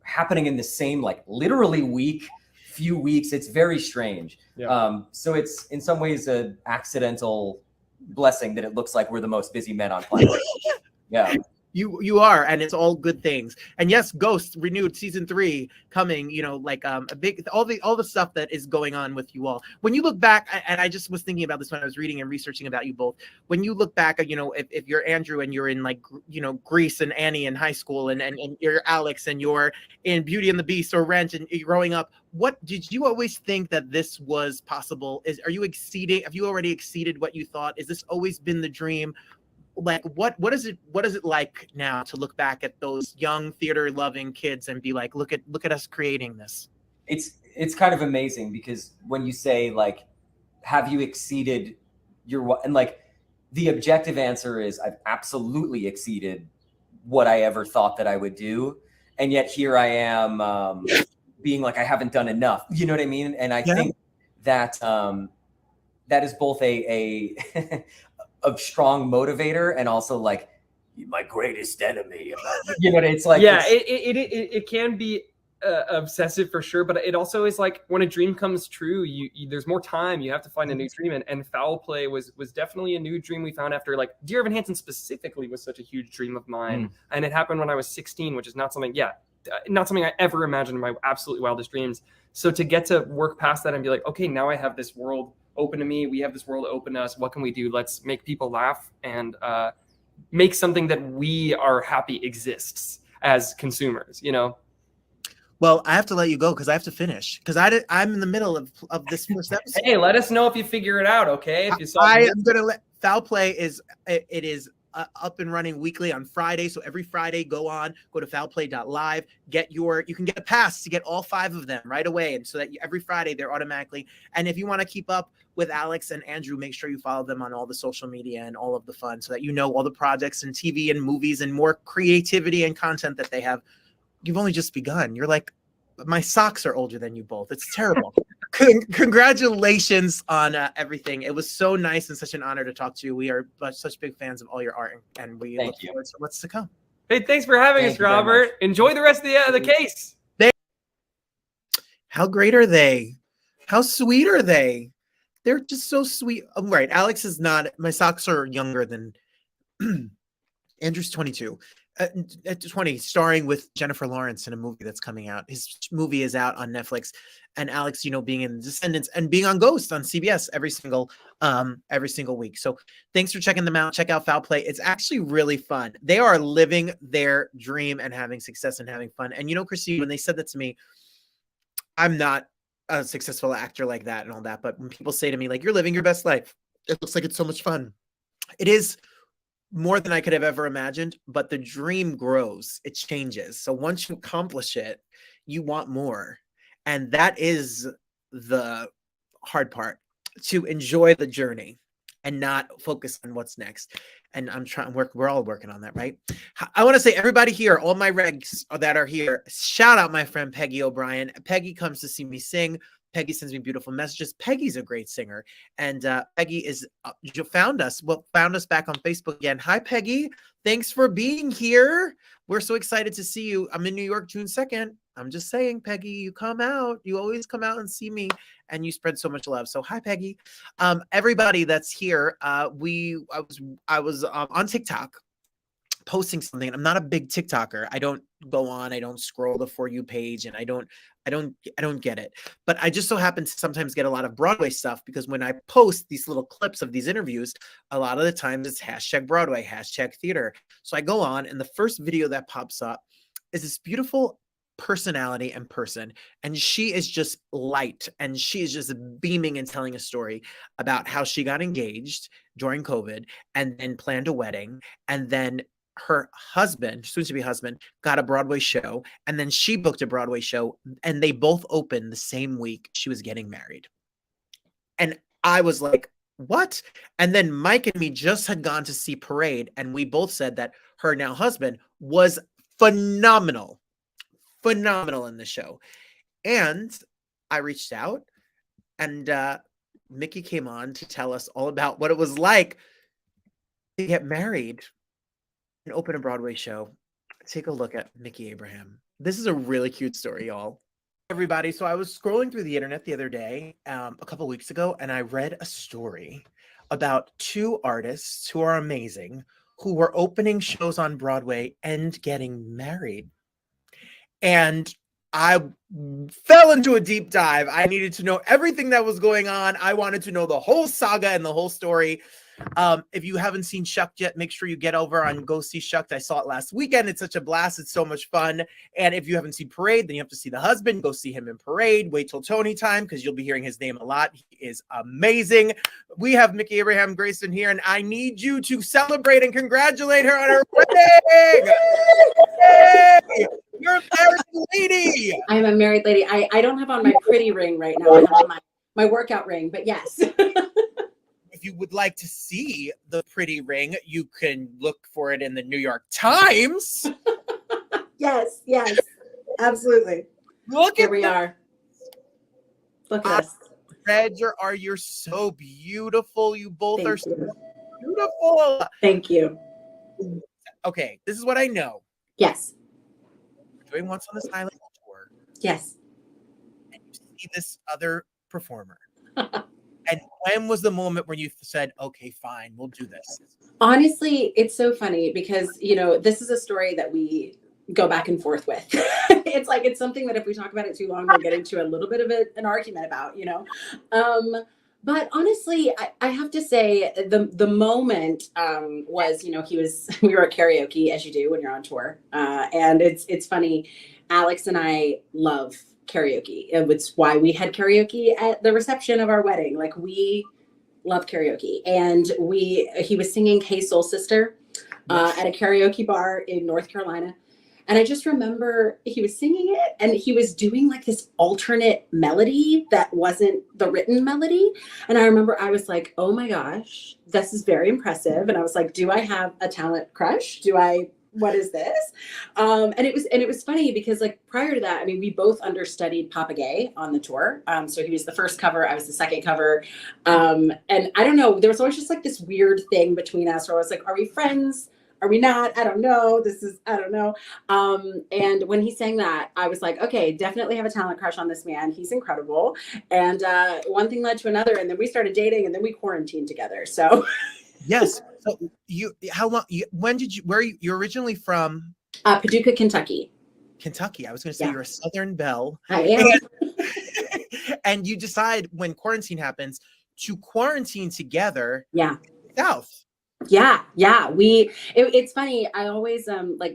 happening in the same, like literally few weeks. It's very strange. Yeah. So it's in some ways a accidental blessing that it looks like we're the most busy men on planet Earth. Yeah. You are, and it's all good things. And yes, Ghost renewed season 3 coming, you know, like a big all the stuff that is going on with you all. When you look back, and I just was thinking about this when I was reading and researching about you both. When you look back, you know, if you're Andrew and you're in like, you know, Grease and Annie in high school, and you're Alex and you're in Beauty and the Beast or Rent and you're growing up, what did you always think that this was possible? Have you already exceeded what you thought? Is this always been the dream? Like what is it like now to look back at those young theater loving kids and be like, look at us creating this? It's kind of amazing, because when you say like, have you exceeded and like the objective answer is I've absolutely exceeded what I ever thought that I would do, and yet here I am being like I haven't done enough, you know what I mean? And I think that that is both a a strong motivator and also like my greatest enemy. You know what it's like? Yeah, it can be obsessive for sure, but it also is like when a dream comes true, you there's more time. You have to find a new dream, and Foul Play was definitely a new dream we found after, like, Dear Evan Hansen specifically was such a huge dream of mine, and it happened when I was 16, which is not something I ever imagined in my absolutely wildest dreams. So to get to work past that and be like, okay, now I have this world open to me. We have this world open to us. What can we do? Let's make people laugh and make something that we are happy exists as consumers, you know? Well, I have to let you go because I have to finish because I'm in the middle of this first episode. Hey, let us know if you figure it out, okay? If you saw I am going to let Foul Play is up and running weekly on Friday. So every Friday, go to foulplay.live, you can get a pass to get all 5 of them right away. And so that every Friday they're automatically. And if you want to keep up with Alex and Andrew, make sure you follow them on all the social media and all of the fun so that you know all the projects and TV and movies and more creativity and content that they have. You've only just begun. You're like, my socks are older than you both. It's terrible. Congratulations on everything. It was so nice and such an honor to talk to you. We are such big fans of all your art, and we look forward to what's to come. Hey, thanks for having us, Robert. Enjoy the rest of the case. How great are they? How sweet are they? They're just so sweet. I'm right. Alex is not. My socks are younger than Andrew's 22. At 20, starring with Jennifer Lawrence in a movie that's coming out. His movie is out on Netflix, and Alex, you know, being in Descendants and being on Ghost on CBS every single week. So thanks for checking them out. Check out Foul Play. It's actually really fun. They are living their dream and having success and having fun. And you know, Christine, when they said that to me, I'm not a successful actor like that and all that, but when people say to me, like, you're living your best life, it looks like it's so much fun. It is more than I could have ever imagined, but the dream grows, it changes. So once you accomplish it, you want more. And that is the hard part, to enjoy the journey and not focus on what's next. And we're all working on that, right? I want to say, everybody here, all my regs that are here, shout out my friend Peggy O'Brien. Peggy comes to see me sing. Peggy sends me beautiful messages. Peggy's a great singer. And Peggy is found us back on Facebook again. Hi, Peggy. Thanks for being here. We're so excited to see you. I'm in New York June 2nd. I'm just saying, Peggy, you come out. You always come out and see me, and you spread so much love. So hi, Peggy. Everybody that's here, I was on TikTok posting something. I'm not a big TikToker. I don't go on, I don't scroll the For You page, and I don't get it. But I just so happen to sometimes get a lot of Broadway stuff, because when I post these little clips of these interviews, a lot of the times it's #Broadway, #theater. So I go on, and the first video that pops up is this beautiful personality and person, and she is just light, and she is just beaming and telling a story about how she got engaged during COVID and then planned a wedding, and then her husband, soon-to-be husband, got a Broadway show, and then she booked a Broadway show, and they both opened the same week she was getting married. And I was like, what? And then Mike and me just had gone to see Parade, and we both said that her now husband was phenomenal in the show. And I reached out, and Miki came on to tell us all about what it was like to get married and open a Broadway show. Take a look at Miki Abraham. This is a really cute story, y'all. Everybody, so I was scrolling through the internet the other day, a couple weeks ago, and I read a story about two artists who are amazing, who were opening shows on Broadway and getting married. And I fell into a deep dive. I needed to know everything that was going on. I wanted to know the whole saga and the whole story. If you haven't seen Shucked yet, make sure you get over and go see Shucked. I saw it last weekend. It's such a blast. It's so much fun. And if you haven't seen Parade, then you have to see the husband. Go see him in Parade. Wait till Tony time because you'll be hearing his name a lot. He is amazing. We have Miki Abraham Grayson here, and I need you to celebrate and congratulate her on her wedding. Yay! You're a married lady. I'm a married lady. I don't have on my pretty ring right now. I have on my workout ring, but yes. If you would like to see the pretty ring, you can look for it in the New York Times. Yes, absolutely. Here we are. Look at us. Red, you're so beautiful. You both Thank are so you. beautiful. Thank you. Okay, this is what I know. Yes. You're doing Once on This Island tour, Yes. and you see this other performer. And when was the moment where you said, okay, fine, we'll do this? Honestly, it's so funny because, this is a story that we go back and forth with. It's something that if we talk about it too long, we'll get into a little bit of an argument about, But honestly, I have to say the moment was, we were at karaoke, as you do when you're on tour. And it's funny, Alex and I love karaoke. It's why we had karaoke at the reception of our wedding. Like, we love karaoke. And he was singing Hey Soul Sister at a karaoke bar in North Carolina. And I just remember he was singing it and he was doing like this alternate melody that wasn't the written melody. And I remember I was like, oh my gosh, this is very impressive. And I was like, do I have a talent crush? What is this? And it was funny because like prior to that, I mean, we both understudied Papa Gay on the tour. So he was the first cover, I was the second cover. And I don't know, there was always just like this weird thing between us where I was like, are we friends? Are we not? I don't know. I don't know. And when he sang that, I was like, okay, definitely have a talent crush on this man. He's incredible. And one thing led to another. And then we started dating and then we quarantined together. So yes. So where are you originally from? Paducah, Kentucky. Kentucky. I was going to say you're a Southern belle. I am. And you decide when quarantine happens to quarantine together. Yeah. South. Yeah. It's funny. I always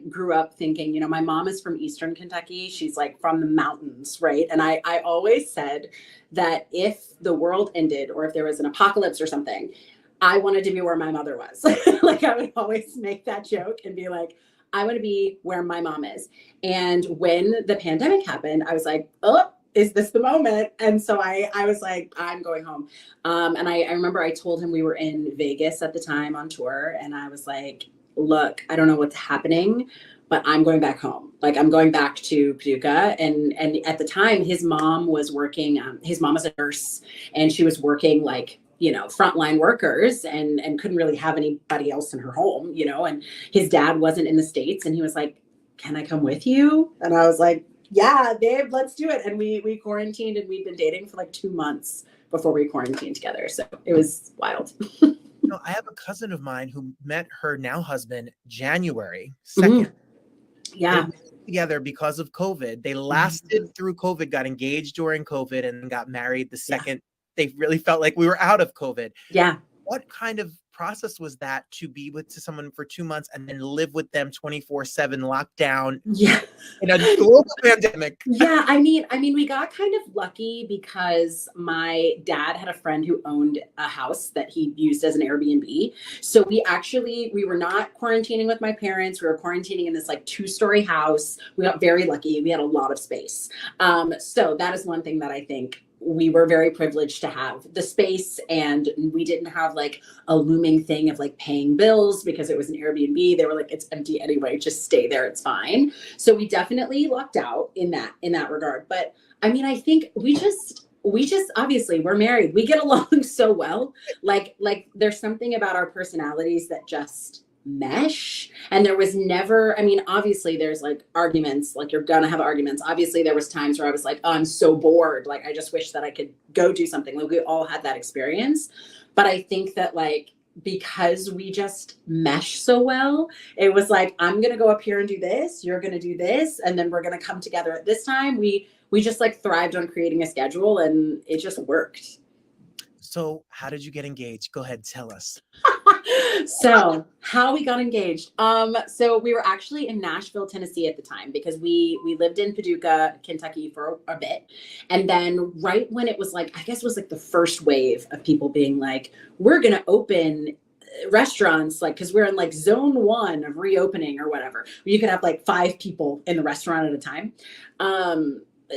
grew up thinking, my mom is from Eastern Kentucky. She's like from the mountains, right? And I always said that if the world ended or if there was an apocalypse or something, I wanted to be where my mother was. Like, I would always make that joke and be like, I want to be where my mom is. And when the pandemic happened, I was like, oh, is this the moment? And so I was like, I'm going home. And I remember I told him we were in Vegas at the time on tour. And I was like, look, I don't know what's happening, but I'm going back home. Like, I'm going back to Paducah. And at the time, his mom was working, his mom was a nurse and she was working like, frontline workers and couldn't really have anybody else in her home, and his dad wasn't in the States. And he was like, can I come with you? And I was like, yeah, babe, let's do it. And we quarantined and we'd been dating for like 2 months before we quarantined together. So it was wild. I have a cousin of mine who met her now husband January 2nd. Yeah. They met together because of COVID. They lasted through COVID, got engaged during COVID, and then got married the second they really felt like we were out of COVID. Yeah. What kind of process was that to be with someone for 2 months and then live with them 24/7 lockdown? Yeah. In a global pandemic. Yeah. I mean, we got kind of lucky because my dad had a friend who owned a house that he used as an Airbnb. So we were not quarantining with my parents. We were quarantining in this like 2-story house. We got very lucky. We had a lot of space. So that is one thing that I think we were very privileged to have the space, and we didn't have like a looming thing of like paying bills because it was an Airbnb. They were like, it's empty anyway, just stay there, it's fine. So we definitely lucked out in that regard. But I mean, I think we just obviously we're married. We get along so well. Like there's something about our personalities that just mesh. And there was never, I mean, obviously there's like arguments, like you're gonna have arguments. Obviously there was times where I was like, oh, I'm so bored. Like, I just wish that I could go do something. Like, we all had that experience. But I think that like, because we just mesh so well, it was like, I'm going to go up here and do this. You're going to do this. And then we're going to come together at this time. We just like thrived on creating a schedule, and it just worked. So how did you get engaged? Go ahead, tell us. So how we got engaged. So we were actually in Nashville, Tennessee at the time, because we lived in Paducah, Kentucky for a bit. And then right when it was like, I guess it was like the first wave of people being like, we're going to open restaurants, like, because we're in like zone 1 of reopening or whatever. You could have like 5 people in the restaurant at a time.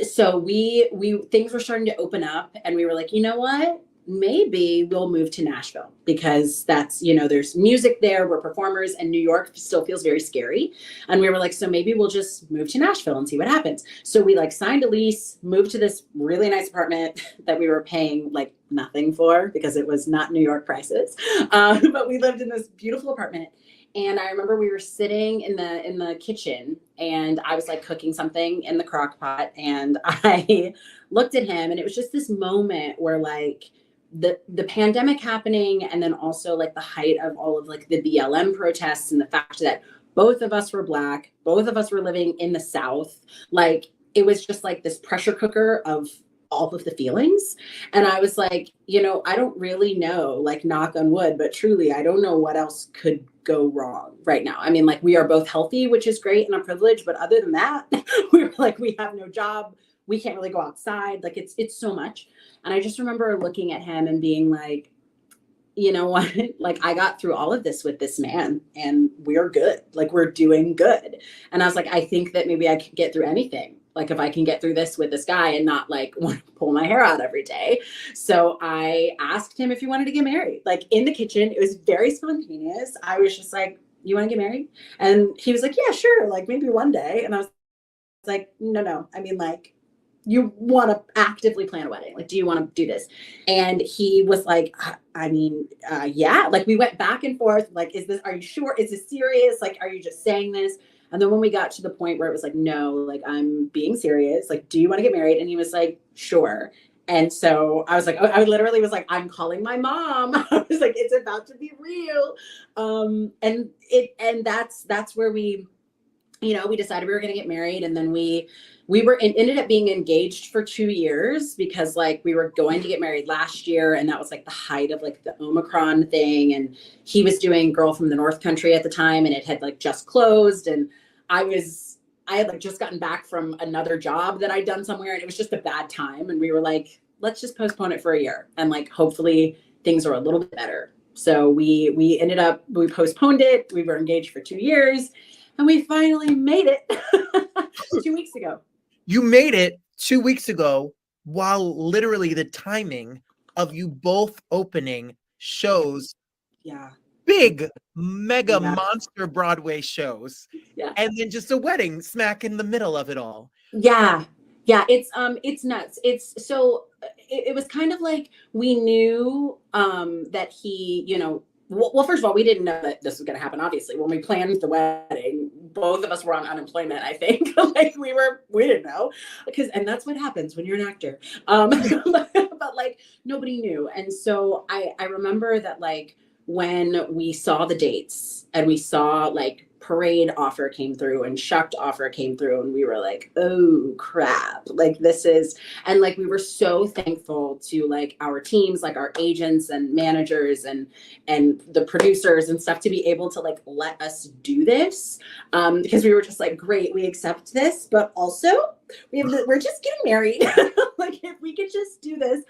So we things were starting to open up, and we were like, you know what? Maybe we'll move to Nashville, because that's, you know, there's music there, we're performers, and New York still feels very scary. And we were like, so maybe we'll just move to Nashville and see what happens. So we like signed a lease, moved to this really nice apartment that we were paying like nothing for, because it was not New York prices. But we lived in this beautiful apartment. And I remember we were sitting in the kitchen, and I was like cooking something in the crock pot, and I looked at him, and it was just this moment where like the pandemic happening, and then also like the height of all of like the BLM protests, and the fact that both of us were Black, both of us were living in the South. Like, it was just like this pressure cooker of all of the feelings. And I was like, you know, I don't really know, like, knock on wood, but truly, I don't know what else could go wrong right now. I mean, like, we are both healthy, which is great, and I'm privileged, but other than that, we were like, we have no job. We can't really go outside. Like, it's so much. And I just remember looking at him and being like, you know what? Like, I got through all of this with this man, and we're good. Like, we're doing good. And I was like, I think that maybe I could get through anything. Like, if I can get through this with this guy and not like want to pull my hair out every day. So I asked him if he wanted to get married, like in the kitchen. It was very spontaneous. I was just like, you want to get married? And he was like, yeah, sure. Like, maybe one day. And I was like, no. I mean, like, you want to actively plan a wedding? Like, do you want to do this? And he was like, I mean, yeah. Like, we went back and forth. Like, are you sure? Is this serious? Like, are you just saying this? And then when we got to the point where it was like, no, like, I'm being serious. Like, do you want to get married? And he was like, sure. And so I was like, I literally was like, I'm calling my mom. I was like, it's about to be real. And that's where we, you know, we decided we were going to get married. And then we ended up being engaged for 2 years, because like we were going to get married last year. And that was like the height of like the Omicron thing. And he was doing Girl from the North Country at the time, and it had like just closed. And I had like just gotten back from another job that I'd done somewhere, and it was just a bad time. And we were like, let's just postpone it for a year, and like, hopefully things are a little bit better. So we postponed it. We were engaged for 2 years, and we finally made it 2 weeks ago. You made it 2 weeks ago, while literally the timing of you both opening shows, big, mega monster Broadway shows, and then just a wedding smack in the middle of it all. Yeah, it's nuts. It was kind of like, we knew that he, you know, well, first of all, we didn't know that this was going to happen. Obviously, when we planned the wedding, both of us were on unemployment, I think. Like, we didn't know, and that's what happens when you're an actor. But like, nobody knew. And so I remember that, like, when we saw the dates and we saw like Parade offer came through and Shucked offer came through, and we were like, oh crap, like, this is, and like, we were so thankful to like our teams, like our agents and managers and the producers and stuff, to be able to like let us do this, because we were just like, great, we accept this, but also we're just getting married. Like, if we could just do this.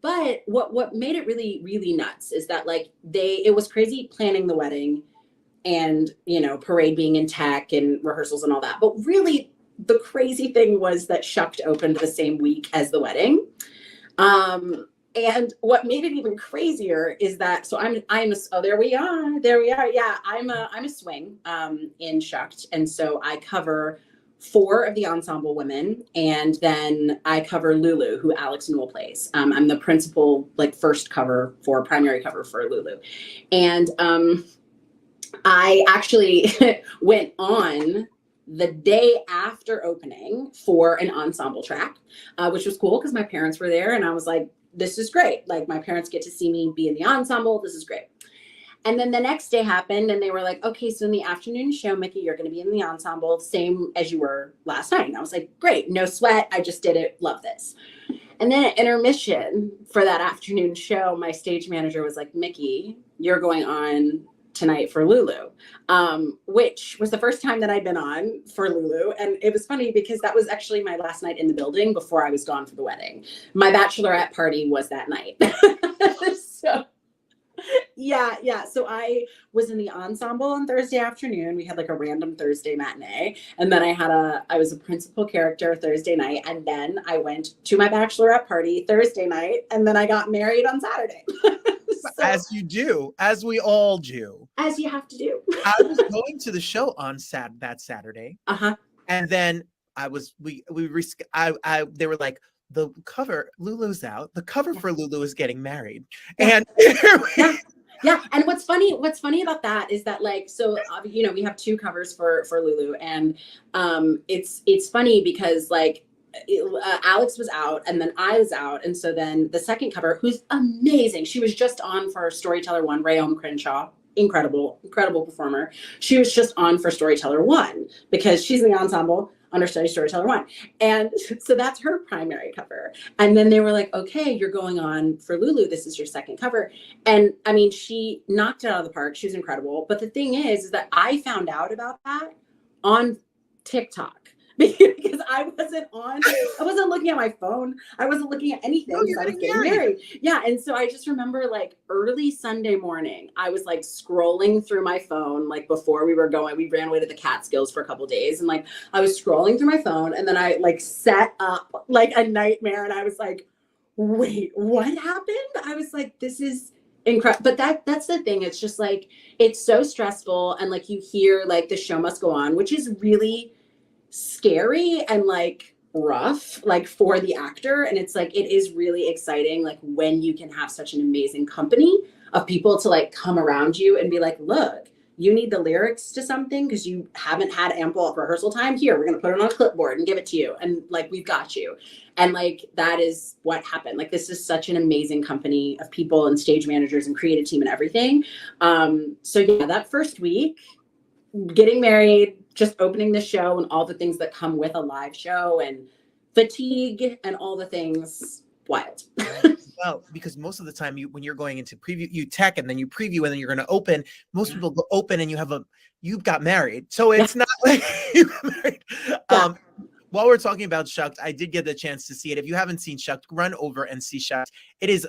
But what made it really, really nuts is that like it was crazy planning the wedding, and, you know, Parade being in tech and rehearsals and all that. But really, the crazy thing was that Shucked opened the same week as the wedding. And what made it even crazier is that, so there we are. Yeah, I'm a swing in Shucked. And so I cover 4 of the ensemble women, and then I cover Lulu, who Alex Newell plays. I'm the principal, like, primary cover for Lulu. And I actually went on the day after opening for an ensemble track, which was cool because my parents were there, and I was like, this is great. Like my parents get to see me be in the ensemble. This is great. And then the next day happened and they were like, okay, so in the afternoon show, Miki, you're going to be in the ensemble, same as you were last night. And I was like, great, no sweat. I just did it. Love this. And then at intermission for that afternoon show, my stage manager was like, Miki, you're going on tonight for Lulu, which was the first time that I'd been on for Lulu. And it was funny because that was actually my last night in the building before I was gone for the wedding. My bachelorette party was that night. So yeah. So I was in the ensemble on Thursday afternoon. We had like a random Thursday matinee. And then I was a principal character Thursday night. And then I went to my bachelorette party Thursday night. And then I got married on Saturday. So, as you do, as we all do. As you have to do. I was going to the show on that Saturday. Uh-huh. And then they were like, the cover, Lulu's out. The cover for Lulu is getting married. And yeah. And what's funny about that is that like, so, we have 2 covers for Lulu, and it's funny because like Alex was out and then I was out. And so then the second cover, who's amazing. She was just on for Storyteller 1, Rayom Crenshaw. Incredible performer. She was just on for Storyteller 1 because she's in the ensemble, understudy Storyteller 1. And so that's her primary cover. And then they were like, okay, you're going on for Lulu. This is your second cover. And I mean, she knocked it out of the park. She was incredible. But the thing is that I found out about that on TikTok. Because I wasn't looking at my phone. I wasn't looking at anything. Oh, you're I was getting married. Yeah. And so I just remember like early Sunday morning, I was like scrolling through my phone, like before we ran away to the Catskills for a couple of days. And like, I was scrolling through my phone and then I like set up like a nightmare. And I was like, wait, what happened? I was like, this is incredible. But that's the thing. It's just like, it's so stressful. And like, you hear like the show must go on, which is really scary and like rough like for the actor. And it's like, it is really exciting like when you can have such an amazing company of people to like come around you and be like, look, you need the lyrics to something because you haven't had ample rehearsal time. Here, we're gonna put it on a clipboard and give it to you, and like we've got you. And like that is what happened. Like this is such an amazing company of people and stage managers and creative team and everything. So yeah, that first week, getting married, just opening the show and all the things that come with a live show and fatigue and all the things, wild. Well, because most of the time when you're going into preview, you tech and then you preview and then you're going to open. Most people go open and you've got married. So it's not like you got married. While we're talking about Shucked, I did get the chance to see it. If you haven't seen Shucked, run over and see Shucked.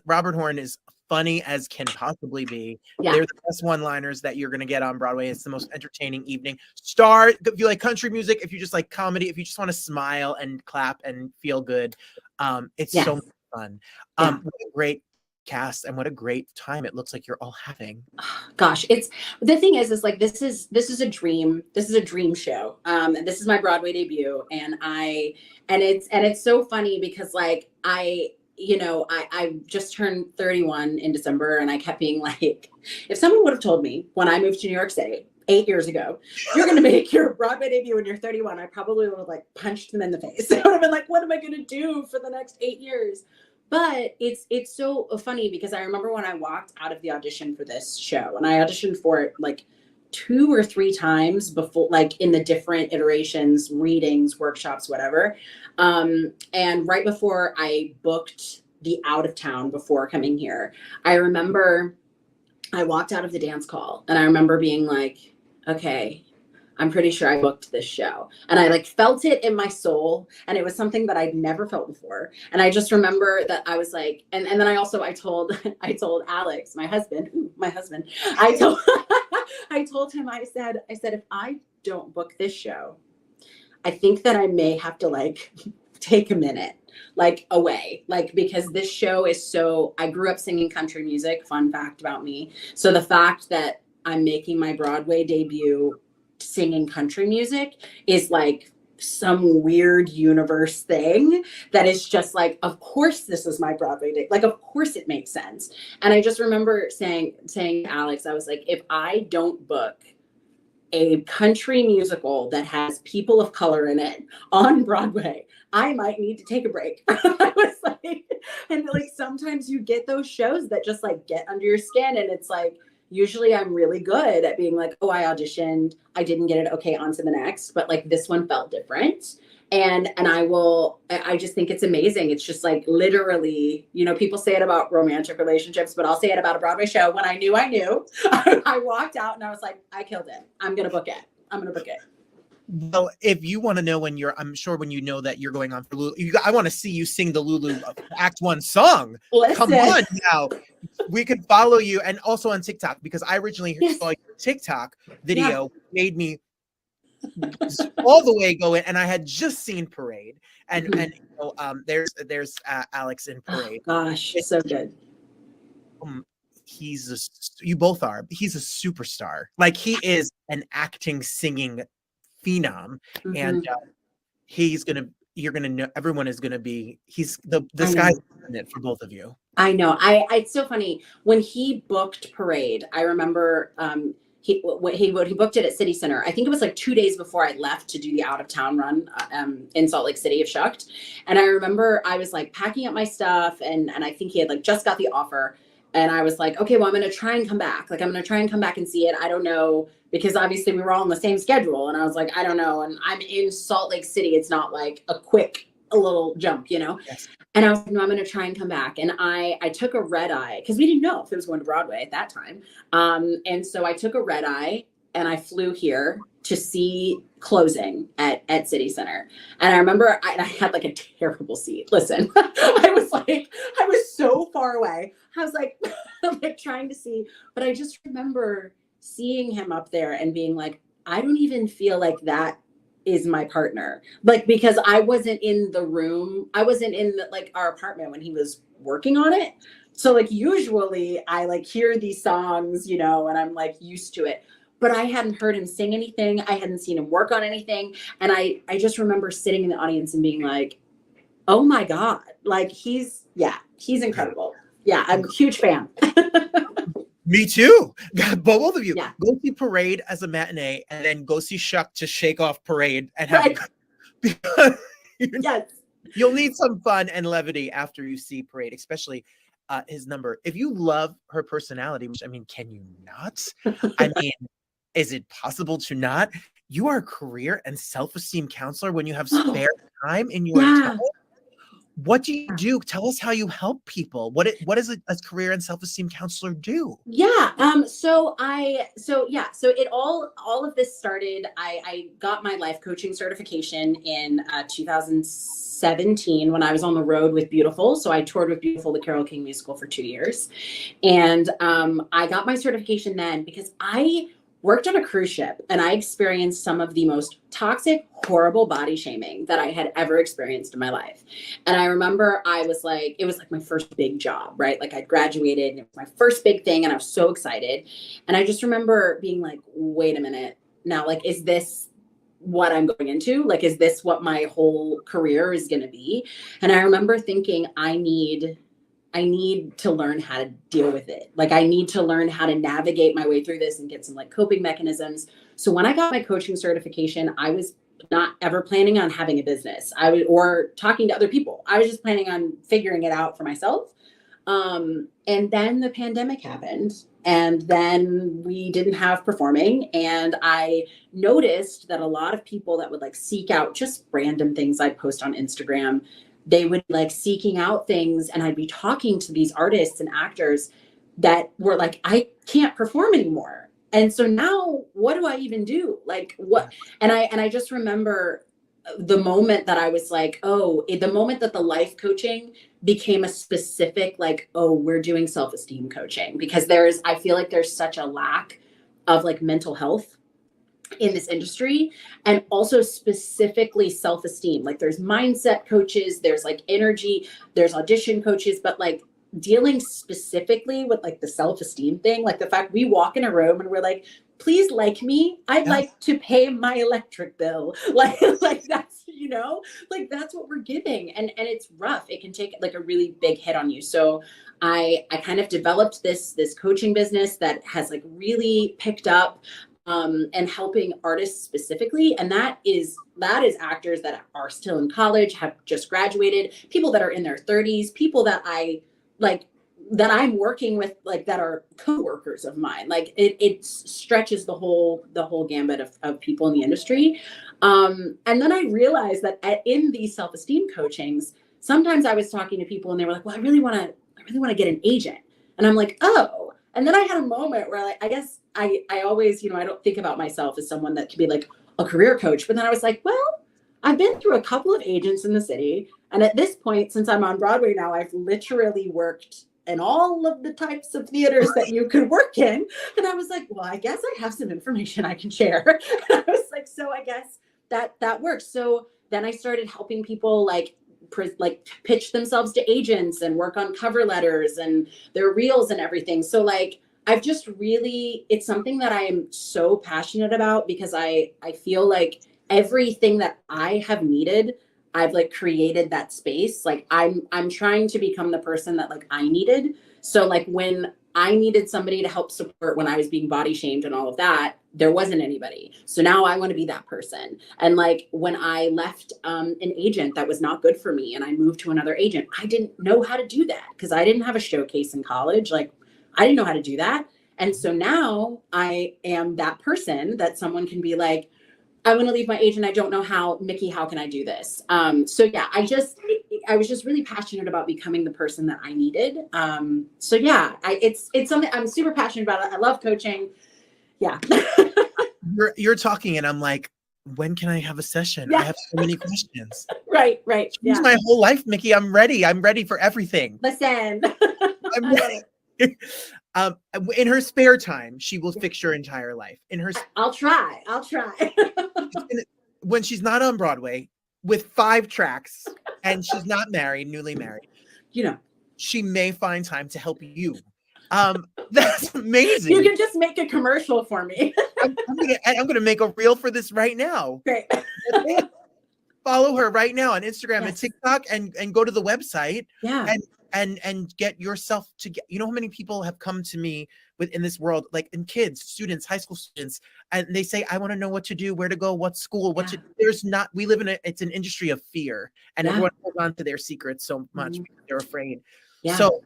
Robert Horn is funny as can possibly be. Yeah. They're the best one-liners that you're going to get on Broadway. It's the most entertaining evening. If you like country music, if you just like comedy, if you just want to smile and clap and feel good, it's so much fun. What a great cast and what a great time it looks like you're all having. Gosh, it's the thing is like this is a dream. This is a dream show. And this is my Broadway debut, and it's so funny because like I just turned 31 in December, and I kept being like, if someone would have told me when I moved to New York City 8 years ago, you're going to make your Broadway debut when you're 31, I probably would have like punched them in the face. I would have been like, what am I going to do for the next 8 years? But it's so funny because I remember when I walked out of the audition for this show, and I auditioned for it like 2 or 3 times before, like in the different iterations, readings, workshops, whatever. And right before I booked the out of town before coming here, I remember I walked out of the dance call and I remember being like, okay, I'm pretty sure I booked this show. And I like felt it in my soul. And it was something that I'd never felt before. And I just remember that I was like, and then I told Alex, my husband, I told him, I said, if I don't book this show, I think that I may have to like take a minute, like away, like, because this show is so, I grew up singing country music, fun fact about me. So the fact that I'm making my Broadway debut singing country music is like some weird universe thing that is just like, of course this is my Broadway day. Like, of course it makes sense. And I just remember saying to Alex, I was like, if I don't book a country musical that has people of color in it on Broadway, I might need to take a break. I was like, and like sometimes you get those shows that just like get under your skin, and it's like, usually I'm really good at being like, oh, I auditioned, I didn't get it, okay, on to the next. But like this one felt different. And I just think it's amazing. It's just like literally, you know, people say it about romantic relationships, but I'll say it about a Broadway show. When I knew, I walked out and I was like, I killed it. I'm going to book it. Well, if you want to know I'm sure when you know that you're going on for Lulu, I want to see you sing the Lulu Act 1 song. Listen. Come on now. We could follow you, and also on TikTok, because I originally saw your TikTok video, made me all the way going, and I had just seen Parade, and you know, there's Alex in Parade. Oh, gosh, it's so good. He's a superstar. Like, he is an acting, singing phenom, and you're gonna know, everyone is gonna be, he's the sky's the limit for both of you. I know. It's so funny when he booked Parade. I remember he booked it at City Center. I think it was like 2 days before I left to do the out of town run in Salt Lake City of Shucked. And I remember I was like packing up my stuff, and I think he had like just got the offer. And I was like, okay, well, I'm going to try and come back. Like, I'm going to try and come back and see it. I don't know, because obviously we were all on the same schedule. And I was like, I don't know. And I'm in Salt Lake City. It's not like a little jump, you know? Yes. And I was like, no, I'm going to try and come back. And I took a red eye, because we didn't know if it was going to Broadway at that time. And so I took a red eye and I flew here to see Closing at City Center. And I remember I had like a terrible seat. Listen, I was so far away. I was like, like trying to see, but I just remember seeing him up there and being like, I don't even feel like that is my partner. Like, because I wasn't in the room. I wasn't in like our apartment when he was working on it. So like, usually I like hear these songs, you know, and I'm like used to it. But I hadn't heard him sing anything. I hadn't seen him work on anything. And I just remember sitting in the audience and being like, oh my God, like he's incredible. Yeah, I'm a huge fan. Me too. Both of you. Yeah. Go see Parade as a matinee, and then go see Shuck to shake off Parade and have because yes. You'll need some fun and levity after you see Parade, especially his number. If you love her personality, which I mean, can you not? I mean, is it possible to not? You are a career and self-esteem counselor when you have spare time in your time. What do you do? Tell us how you help people. What does a career and self-esteem counselor do? Yeah. So it all of this started. I got my life coaching certification in 2017 when I was on the road with Beautiful. So I toured with Beautiful, the Carole King musical, for 2 years. And I got my certification then because I worked on a cruise ship and I experienced some of the most toxic, horrible body shaming that I had ever experienced in my life. And I remember it was like my first big job, right? Like I graduated and it was my first big thing and I was so excited. And I just remember being like, wait a minute now, like, is this what I'm going into? Like, is this what my whole career is going to be? And I remember thinking, I need to learn how to deal with it. Like, I need to learn how to navigate my way through this and get some like coping mechanisms. So when I got my coaching certification, I was not ever planning on having a business. Or talking to other people. I was just planning on figuring it out for myself. And then the pandemic happened, and then we didn't have performing. And I noticed that a lot of people that would like seek out just random things I'd post on Instagram, they would like seeking out things, and I'd be talking to these artists and actors that were like, I can't perform anymore. And so now what do I even do? Like what? And I just remember the moment that I was like, the moment that the life coaching became a specific, like, we're doing self-esteem coaching, because I feel like there's such a lack of like mental health in this industry, and also specifically self-esteem. Like there's mindset coaches, there's like energy, there's audition coaches, but like dealing specifically with like the self-esteem thing, like the fact we walk in a room and we're like, please like me, I'd like to pay my electric bill. Like that's, you know, like that's what we're giving. And it's rough. It can take like a really big hit on you. So I kind of developed this coaching business that has like really picked up. and helping artists specifically. And that is actors that are still in college, have just graduated, people that are in their 30s, people that that I'm working with, like that are coworkers of mine. Like it stretches the whole gambit of people in the industry. And then I realized that in these self-esteem coachings, sometimes I was talking to people and they were like, well, I really want to get an agent. And I'm like, oh. And then I had a moment where, like, I guess I always, I don't think about myself as someone that could be like a career coach. But then I was like, well, I've been through a couple of agents in the city. And at this point, since I'm on Broadway now, I've literally worked in all of the types of theaters that you could work in. And I was like, well, I guess I have some information I can share. And I was like, so I guess that works. So then I started helping people like pitch themselves to agents and work on cover letters and their reels and everything. So like, I've just really, it's something that I am so passionate about, because I feel like everything that I have needed, I've like created that space. Like I'm trying to become the person that like I needed. So like when I needed somebody to help support when I was being body shamed and all of that, there wasn't anybody. So now I want to be that person. And like when I left an agent that was not good for me and I moved to another agent, I didn't know how to do that because I didn't have a showcase in college. Like I didn't know how to do that. And so now I am that person that someone can be like, I want to leave my agent. I don't know how. Miki, how can I do this? So yeah, I was just really passionate about becoming the person that I needed. So yeah, it's something I'm super passionate about. I love coaching. Yeah. You're talking and I'm like, when can I have a session? Yeah. I have so many questions. Right. Yeah. It's my whole life, Miki. I'm ready for everything. Listen. I'm ready. In her spare time, she will fix your entire life. I'll try. When she's not on Broadway with 5 tracks and she's not newly married, she may find time to help you. That's amazing. You can just make a commercial for me. I'm gonna make a reel for this right now. Great. Follow her right now on Instagram Yes. and TikTok and go to the website. Yeah. And get yourself to get, how many people have come to me in this world, like in kids, students, high school students, and they say, I want to know what to do, where to go, what school, we live in it's an industry of fear, and everyone holds on to their secrets so much because they're afraid. Yeah. So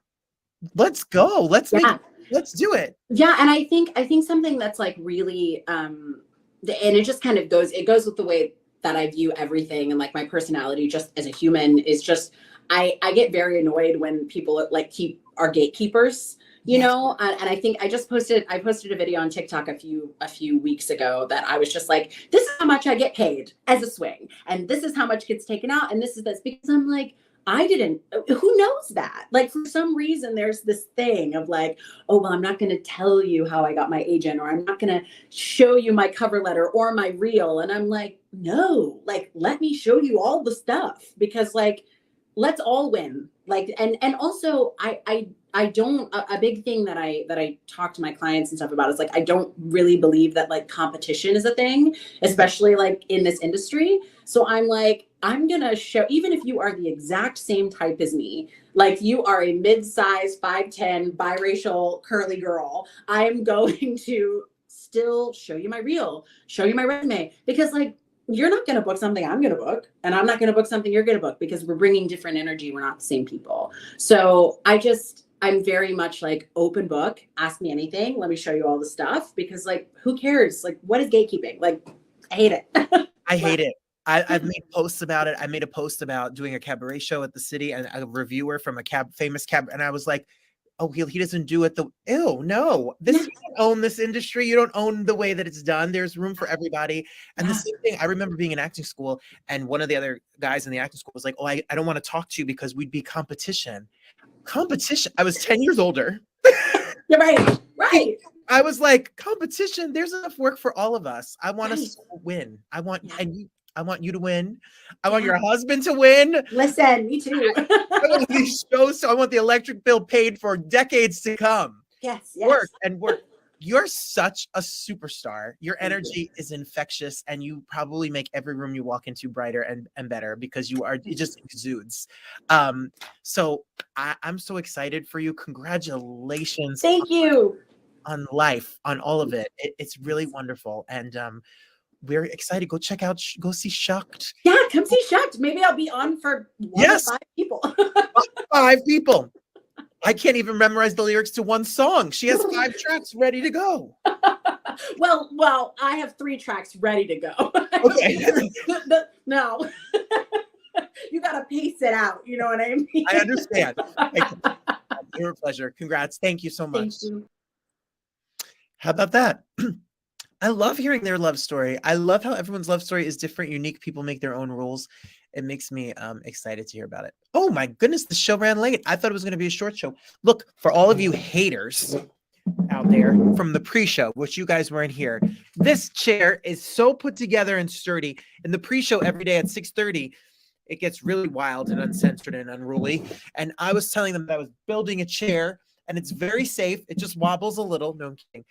let's go. Let's do it. Yeah. And I think something that's like really, and it just kind of goes with the way that I view everything, and like my personality just as a human is just, I get very annoyed when people like are gatekeepers, and I think I posted a video on TikTok a few weeks ago that I was just like, this is how much I get paid as a swing, and this is how much gets taken out, and this is this, because I'm like, who knows that? Like, for some reason, there's this thing of like, oh, well, I'm not going to tell you how I got my agent, or I'm not going to show you my cover letter or my reel. And I'm like, no, like, let me show you all the stuff, because like, let's all win. Like, and also I don't, a big thing that I talk to my clients and stuff about is like, I don't really believe that like competition is a thing, especially like in this industry. So I'm like, I'm going to show, even if you are the exact same type as me, like you are a mid-size 5'10" biracial curly girl, I'm going to still show you my reel, show you my resume, because like, you're not going to book something I'm going to book, and I'm not going to book something you're going to book, because we're bringing different energy. We're not the same people. So I'm very much like open book, ask me anything. Let me show you all the stuff, because like, who cares? Like, what is gatekeeping? Like, I hate it. I hate it. I've made posts about it. I made a post about doing a cabaret show at the city, and a reviewer from a famous cab. And I was like, oh, he doesn't do it. No, you don't own this industry. You don't own the way that it's done. There's room for everybody. And the same thing, I remember being in acting school, and one of the other guys in the acting school was like, oh, I don't want to talk to you because we'd be competition. I was 10 years older. You're right. I was like, competition, there's enough work for all of us. I want us to win. I want you to win. I want your husband to win. Listen, me too. I want these shows, so I want the electric bill paid for decades to come. Yes. Work. You're such a superstar. Your energy is infectious, and you probably make every room you walk into brighter and better, because it just exudes. So I'm so excited for you. Congratulations. Thank you. on life, on all of it. It's really wonderful. And we're excited. Go check out, go see Shucked. Yeah, come see Shucked. Maybe I'll be on for 1 to 5 people. 5 people. I can't even memorize the lyrics to one song. She has 5 tracks ready to go. Well, I have 3 tracks ready to go. Okay. No. You gotta pace it out. You know what I mean? I understand. Your pleasure. Congrats. Thank you so much. Thank you. How about that? I love hearing their love story. I love how everyone's love story is different, unique. People make their own rules. It makes me excited to hear about it. Oh my goodness, the show ran late. I thought it was going to be a short show. Look, for all of you haters out there from the pre-show, which you guys weren't here, this chair is so put together and sturdy. In the pre-show every day at 6:30, it gets really wild and uncensored and unruly. And I was telling them that I was building a chair, and it's very safe. It just wobbles a little. No, I'm kidding.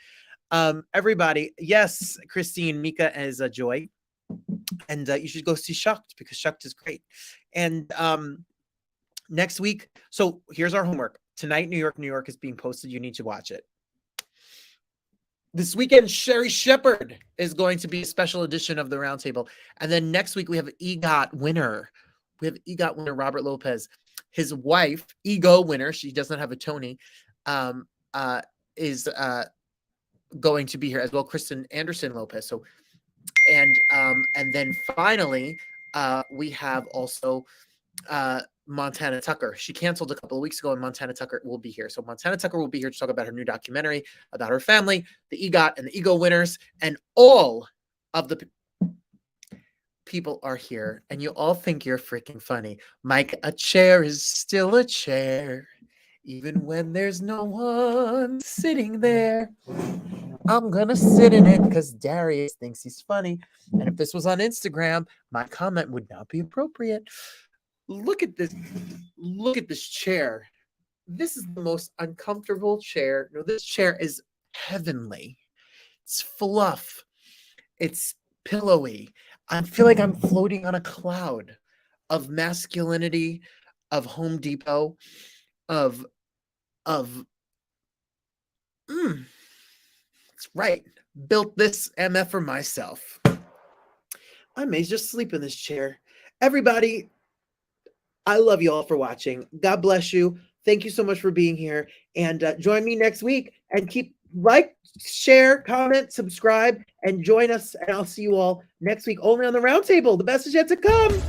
Everybody, yes, Christine, Mika is a joy. And you should go see Shucked, because Shucked is great. And next week, so here's our homework. Tonight, New York is being posted. You need to watch it. This weekend, Sherry Shepherd is going to be a special edition of the Roundtable. And then next week, we have EGOT winner. We have EGOT winner Robert Lopez. His wife, Ego winner, she doesn't have a Tony, is going to be here as well. Kristen Anderson Lopez. So, and then finally, we have also Montana Tucker. She canceled a couple of weeks ago, and Montana Tucker will be here. So Montana Tucker will be here to talk about her new documentary about her family, the EGOT and the Ego winners, and all of the people are here. And you all think you're freaking funny. Mike, a chair is still a chair, even when there's no one sitting there. I'm gonna sit in it because Darius thinks he's funny. And if this was on Instagram, my comment would not be appropriate. Look at this. Look at this chair. This is the most uncomfortable chair. No, this chair is heavenly. It's fluff. It's pillowy. I feel like I'm floating on a cloud of masculinity, of Home Depot, that's right. Built this MF for myself. I may just sleep in this chair. Everybody, I love you all for watching. God bless you. Thank you so much for being here. And join me next week. And keep share, comment, subscribe, and join us. And I'll see you all next week only on the Roundtable. The best is yet to come.